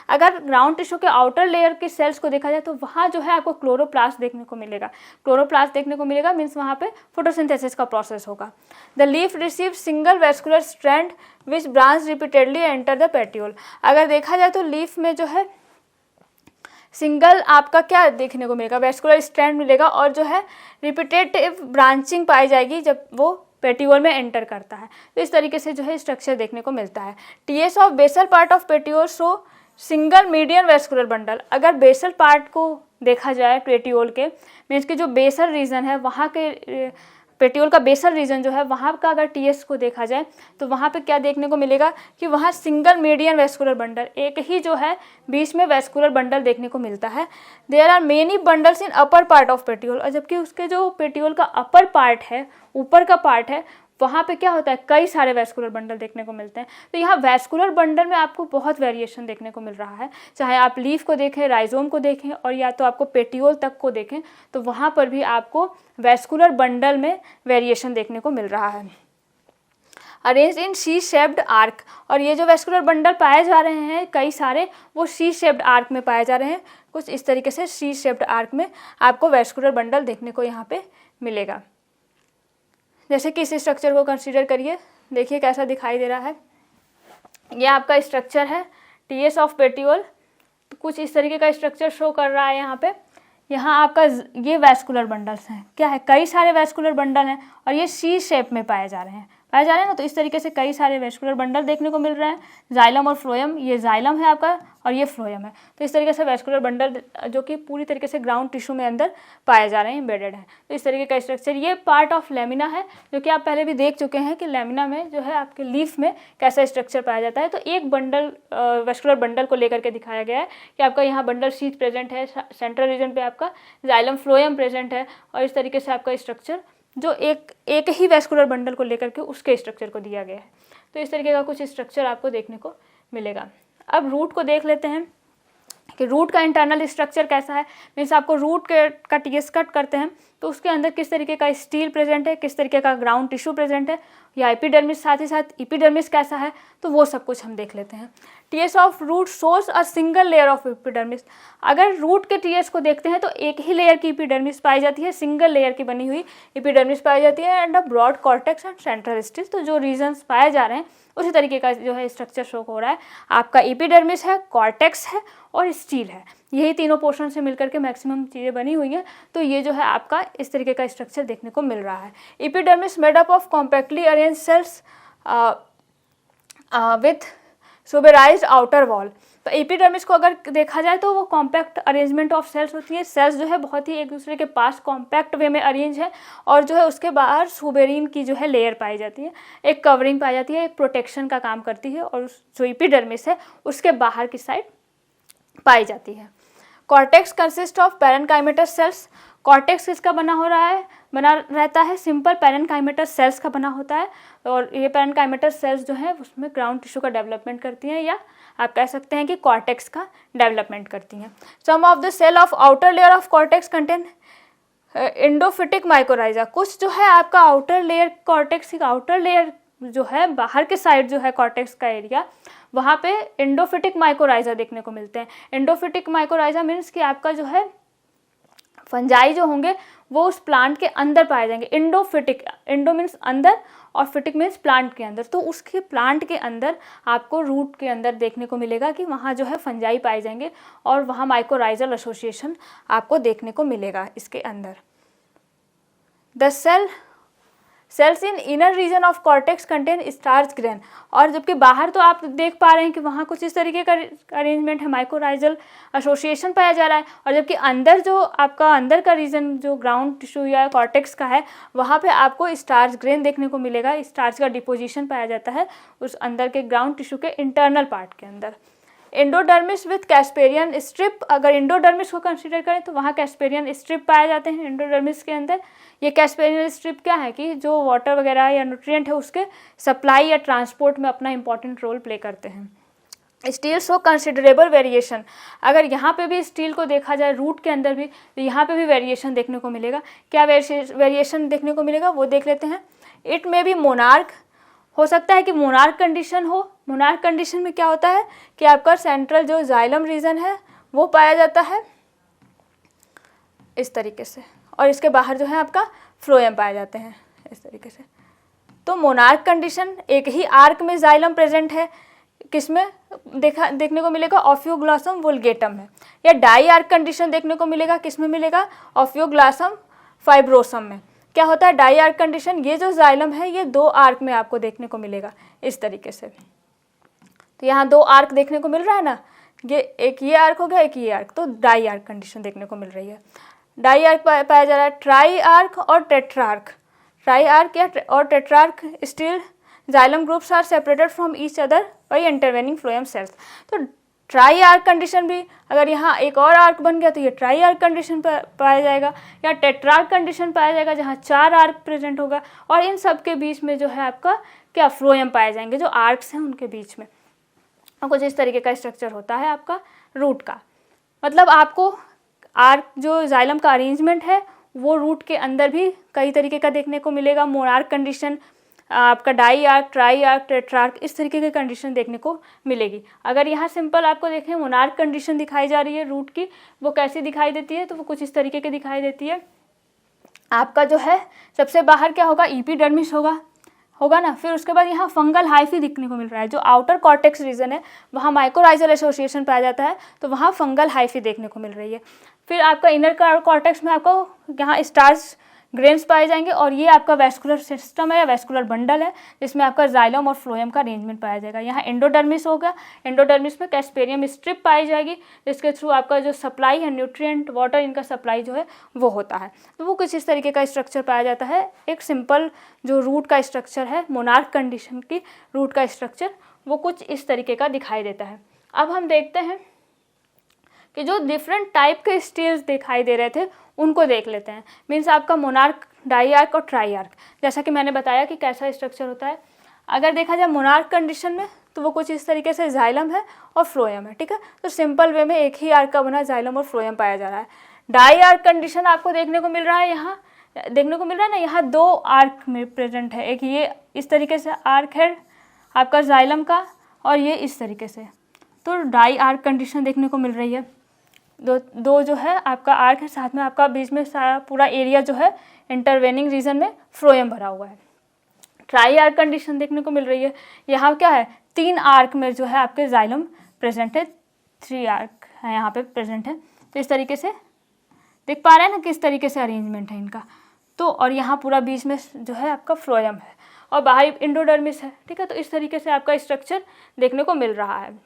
अगर ग्राउंड टिश्यू के आउटर लेयर की सेल्स को देखा जाए तो वहाँ जो है आपको क्लोरोप्लास्ट देखने को मिलेगा। क्लोरोप्लास्ट देखने को मिलेगा मीन्स वहाँ पे फोटोसिंथेसिस का प्रोसेस होगा। The leaf receive single vascular strand which branch repeatedly enter the petiole, अगर देखा जाए तो लीफ में जो है सिंगल आपका क्या देखने को मिलेगा, वेस्कुलर स्ट्रैंड मिलेगा और जो है रिपीटेटिव ब्रांचिंग पाई जाएगी जब वो पेटियोल में एंटर करता है। तो इस तरीके से जो है स्ट्रक्चर देखने को मिलता है। TS of basal part of petiole show single median vascular bundle, अगर बेसल पार्ट को देखा जाए पेटियोल के मीन्स कि जो बेसल रीजन है वहाँ के पेटियोल का बेसल रीजन जो है वहाँ का अगर टीएस को देखा जाए तो वहाँ पे क्या देखने को मिलेगा कि वहाँ सिंगल मीडियन वेस्कुलर बंडल, एक ही जो है बीच में वेस्कुलर बंडल देखने को मिलता है। There are many bundles in upper part of petiole, और जबकि उसके जो पेटियोल का अपर पार्ट है, ऊपर का पार्ट है, वहाँ पे क्या होता है कई सारे वेस्कुलर बंडल देखने को मिलते हैं। तो यहाँ वेस्कुलर बंडल में आपको बहुत वेरिएशन देखने को मिल रहा है, चाहे आप लीफ को देखें, राइजोम को देखें और या तो आपको पेटियोल तक को देखें तो वहाँ पर भी आपको वेस्कुलर बंडल में वेरिएशन देखने को मिल रहा है। Arrange in C shaped arc, और ये जो वेस्कुलर बंडल पाए जा रहे हैं कई सारे वो सी शेप्ड आर्क में पाए जा रहे हैं। कुछ इस तरीके से सी शेप्ड आर्क में आपको वेस्कुलर बंडल देखने को यहाँ पे मिलेगा। जैसे कि इस स्ट्रक्चर को कंसीडर करिए, देखिए कैसा दिखाई दे रहा है। ये आपका स्ट्रक्चर है टीएस ऑफ पेटियोल, तो कुछ इस तरीके का स्ट्रक्चर शो कर रहा है यहाँ पे। यहाँ आपका ये वेस्कुलर बंडल्स हैं, क्या है कई सारे वेस्कुलर बंडल हैं और ये सी शेप में पाए जा रहे हैं ना। तो इस तरीके से कई सारे वेस्कुलर बंडल देखने को मिल रहे हैं। जाइलम और फ्लोएम, ये जाइलम है आपका और ये फ्लोएम है। तो इस तरीके से वेस्कुलर बंडल जो कि पूरी तरीके से ग्राउंड टिश्यू में अंदर पाए जा रहे हैं, एम्बेडेड है। तो इस तरीके का स्ट्रक्चर, ये पार्ट ऑफ लेमिना है जो कि आप पहले भी देख चुके हैं कि लेमिना में जो है आपके लीफ में कैसा स्ट्रक्चर पाया जाता है। तो एक बंडल वेस्कुलर बंडल को लेकर के दिखाया गया है कि आपका यहाँ बंडल शीथ प्रेजेंट है, सेंट्रल रीजन पे आपका जाइलम फ्लोएम प्रेजेंट है और इस तरीके से आपका स्ट्रक्चर जो एक ही वेस्कुलर बंडल को लेकर के उसके स्ट्रक्चर को दिया गया है। तो इस तरीके का कुछ स्ट्रक्चर आपको देखने को मिलेगा। अब रूट को देख लेते हैं कि रूट का इंटरनल स्ट्रक्चर कैसा है। मीन्स आपको रूट का टीएस कट करते हैं तो उसके अंदर किस तरीके का स्टील प्रेजेंट है, किस तरीके का ग्राउंड टिश्यू प्रेजेंट है, या एपिडर्मिस, साथ ही साथ एपिडर्मिस कैसा है, तो वो सब कुछ हम देख लेते हैं। TS of root shows a single layer of epidermis, अगर रूट के टीएस को देखते हैं तो एक ही लेयर की एपिडर्मिस पाई जाती है, सिंगल लेयर की बनी हुई एपिडर्मिस पाई जाती है and a broad cortex and central stele. तो जो रीजन्स पाए जा रहे हैं उसी तरीके का जो है स्ट्रक्चर शो हो रहा है। आपका एपिडर्मिस है, कॉर्टेक्स है और स्टील है, यही तीनों पोर्शन से मिलकर के मैक्सिमम चीज़ें बनी हुई हैं। तो ये जो है आपका इस तरीके का स्ट्रक्चर देखने को मिल रहा है। Epidermis made up of compactly arrange cells with suberized outer wall. तो एपिडर्मिस को अगर देखा जाए तो वो कॉम्पैक्ट अरेंजमेंट ऑफ सेल्स होती है। सेल्स जो है बहुत ही एक दूसरे के पास कॉम्पैक्ट वे में अरेंज है और जो है उसके बाहर सुबेरिन की जो है लेयर पाई जाती है, एक कवरिंग पाई जाती है, एक प्रोटेक्शन का काम करती है और जो एपिडर्मिस है उसके बाहर की साइड पाई जाती है। Cortex consist of parenchymatous cells, cortex किसका बना रहता है, सिंपल पैरेनकाइमेटस सेल्स का बना होता है और ये पैरेनकाइमेटस सेल्स जो है उसमें ग्राउंड टिश्यू का डेवलपमेंट करती हैं या आप कह सकते हैं कि कॉर्टेक्स का डेवलपमेंट करती हैं। Some of the cell of outer layer of cortex contain endophytic mycorrhiza, कुछ जो है आपका आउटर लेयर कॉर्टेक्स का आउटर लेयर जो है बाहर के साइड जो है कॉर्टेक्स का एरिया, वहाँ पे एंडोफिटिक माइकोराइजा देखने को मिलते हैं। एंडोफिटिक माइकोराइजा मीन्स कि आपका जो है फंजाई जो होंगे वो उस प्लांट के अंदर पाए जाएंगे। एंडोफिटिक, एंडो मीन्स अंदर और फिटिक मीन्स प्लांट के अंदर, तो उसके प्लांट के अंदर आपको रूट के अंदर देखने को मिलेगा कि वहाँ जो है फंजाई पाए जाएंगे और वहाँ माइकोराइजल एसोसिएशन आपको देखने को मिलेगा इसके अंदर। The cell cells in inner region of cortex contain starch grain, और जबकि बाहर तो आप देख पा रहे हैं कि वहाँ कुछ इस तरीके का अरेंजमेंट है, माइक्रोराइजल एसोसिएशन पाया जा रहा है, और जबकि अंदर जो आपका अंदर का रीजन जो ग्राउंड टिश्यू या कॉर्टेक्स का है वहाँ पे आपको स्टार्च ग्रेन देखने को मिलेगा। स्टार्च का डिपोजिशन पाया जाता है उस अंदर के ग्राउंड टिश्यू के इंटरनल पार्ट के अंदर। एंडोडर्मिस विथ कैस्पेरियन स्ट्रिप, अगर एंडोडर्मिस को कंसीडर करें तो वहाँ कैस्पेरियन स्ट्रिप पाए जाते हैं एंडोडर्मिस के अंदर। ये कैस्पेरियन स्ट्रिप क्या है कि जो वाटर वगैरह या न्यूट्रिएंट है उसके सप्लाई या ट्रांसपोर्ट में अपना इंपॉर्टेंट रोल प्ले करते हैं। स्टील शो कंसिडरेबल वेरिएशन, अगर यहाँ पे भी स्टील को देखा जाए रूट के अंदर भी तो यहाँ पे भी वेरिएशन देखने को मिलेगा। क्या वेरिएशन देखने को मिलेगा वो देख लेते हैं। इट मे बी मोनार्क, हो सकता है कि मोनार्क कंडीशन हो। मोनार्क कंडीशन में क्या होता है कि आपका सेंट्रल जो जाइलम रीजन है वो पाया जाता है इस तरीके से, और इसके बाहर जो है आपका फ्लोएम पाए जाते हैं इस तरीके से। तो मोनार्क कंडीशन, एक ही आर्क में जाइलम प्रेजेंट है, किसमें देखने को मिलेगा, ऑफियोग्लॉसम वुल्गेटम में। या डाई आर्क कंडीशन देखने को मिलेगा, किसमें मिलेगा, ऑफियोग्लॉसम फाइब्रोसम में। क्या होता है डाई आर्क कंडीशन, ये जो जाइलम है ये 2 आर्क में आपको देखने को मिलेगा इस तरीके से। तो यहाँ 2 आर्क देखने को मिल रहा है ना, ये एक ये आर्क हो गया, एक ये आर्क, तो डाई आर्क कंडीशन देखने को मिल रही है। डाई आर्क पाया जा रहा है। ट्राई आर्क और टेट्रार्क, ट्राई आर्क या और tetrarch stele xylem groups are separated from each other by intervening phloem cells. तो ट्राई आर्क कंडीशन भी, अगर यहाँ एक और आर्क बन गया तो ये ट्राई आर्क कंडीशन पाया जाएगा, या टेट्रार्क कंडीशन पाया जाएगा जहाँ 4 आर्क प्रेजेंट होगा, और इन सब के बीच में जो है आपका क्या फ्लोएम पाए जाएंगे जो आर्क्स हैं उनके बीच में। और कुछ इस तरीके का स्ट्रक्चर होता है आपका रूट का। मतलब आपको आर्क जो जाइलम का अरेंजमेंट है वो रूट के अंदर भी कई तरीके का देखने को मिलेगा। मोनार्क कंडीशन, आपका diarch, triarch, tetrarch, इस तरीके की कंडीशन देखने को मिलेगी। अगर यहाँ सिंपल आपको देखें मोनार्क कंडीशन दिखाई जा रही है रूट की, वो कैसी दिखाई देती है, तो वो कुछ इस तरीके की दिखाई देती है। आपका जो है सबसे बाहर क्या होगा, एपिडर्मिस होगा ना। फिर उसके बाद यहाँ फंगल हाइफी दिखने को मिल रहा है, जो आउटर कॉर्टेक्स रीजन है वहाँ माइक्रोराइजल एसोसिएशन पाया जाता है, तो वहाँ फंगल हाइफी देखने को मिल रही है। फिर आपका इनर कॉर्टेक्स में आपको यहाँ स्टार्च ग्रेन्स पाए जाएंगे, और ये आपका वैस्कुलर सिस्टम है या वैस्कुलर बंडल है जिसमें आपका जाइलम और फ्लोएम का अरेंजमेंट पाया जाएगा। यहाँ एंडोडर्मिस होगा, एंडोडर्मिस में कैस्पेरियम स्ट्रिप पाई जाएगी जिसके थ्रू आपका जो सप्लाई है न्यूट्रिएंट वाटर इनका सप्लाई जो है वो होता है। तो वो कुछ इस तरीके का स्ट्रक्चर पाया जाता है। एक सिंपल जो रूट का स्ट्रक्चर है मोनार्क कंडीशन की रूट का स्ट्रक्चर वो कुछ इस तरीके का दिखाई देता है। अब हम देखते हैं कि जो डिफरेंट टाइप के स्टील्स दिखाई दे रहे थे उनको देख लेते हैं। मीन्स आपका मोनार्क, डाई आर्क और ट्राई आर्क, जैसा कि मैंने बताया कि कैसा स्ट्रक्चर होता है। अगर देखा जाए मोनार्क कंडीशन में तो वो कुछ इस तरीके से जाइलम है और फ्लोएम है, ठीक है। तो सिंपल वे में एक ही आर्क का बना जाइलम और फ्लोएम पाया जा रहा है। डाई आर्क कंडीशन आपको देखने को मिल रहा है, यहाँ देखने को मिल रहा है ना, यहाँ 2 आर्क में प्रेजेंट है। एक ये इस तरीके से आर्क है आपका जाइलम का, और ये इस तरीके से, तो डाई आर्क कंडीशन देखने को मिल रही है। दो जो है आपका आर्क है, साथ में आपका बीच में सारा पूरा एरिया जो है इंटरवेनिंग रीजन में फ्लोएम भरा हुआ है। ट्राई आर्क कंडीशन देखने को मिल रही है, यहाँ क्या है 3 आर्क में जो है आपके जाइलम प्रेजेंट है, 3 आर्क है यहाँ पे प्रेजेंट है। तो इस तरीके से देख पा रहे हैं ना किस तरीके से अरेंजमेंट है इनका। तो और यहाँ पूरा बीच में जो है आपका फ्लोएम है और बाहर एंडोडर्मिस है, ठीक है। तो इस तरीके से आपका स्ट्रक्चर देखने को मिल रहा है।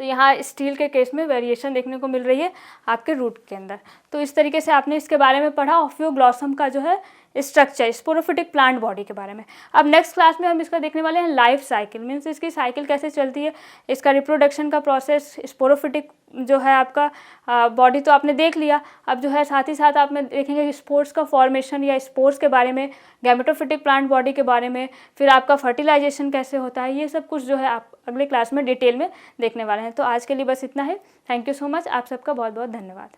तो यहाँ स्टील के केस में वेरिएशन देखने को मिल रही है आपके रूट के अंदर। तो इस तरीके से आपने इसके बारे में पढ़ा, ऑफियोग्लॉसम का जो है स्ट्रक्चर, स्पोरोफिटिक प्लांट बॉडी के बारे में। अब नेक्स्ट क्लास में हम इसका देखने वाले हैं लाइफ साइकिल, मीन्स इसकी साइकिल कैसे चलती है, इसका रिप्रोडक्शन का प्रोसेस, स्पोरोफिटिक जो है आपका बॉडी तो आपने देख लिया। अब जो है साथ ही साथ आप में देखेंगे स्पोर्स का फॉर्मेशन या स्पोर्स के बारे में, गैमेटोफिटिक प्लांट बॉडी के बारे में, फिर आपका फर्टिलाइजेशन कैसे होता है, ये सब कुछ जो है आप अगले क्लास में डिटेल में देखने वाले हैं। तो आज के लिए बस इतना है। थैंक यू सो मच, आप सबका बहुत बहुत धन्यवाद।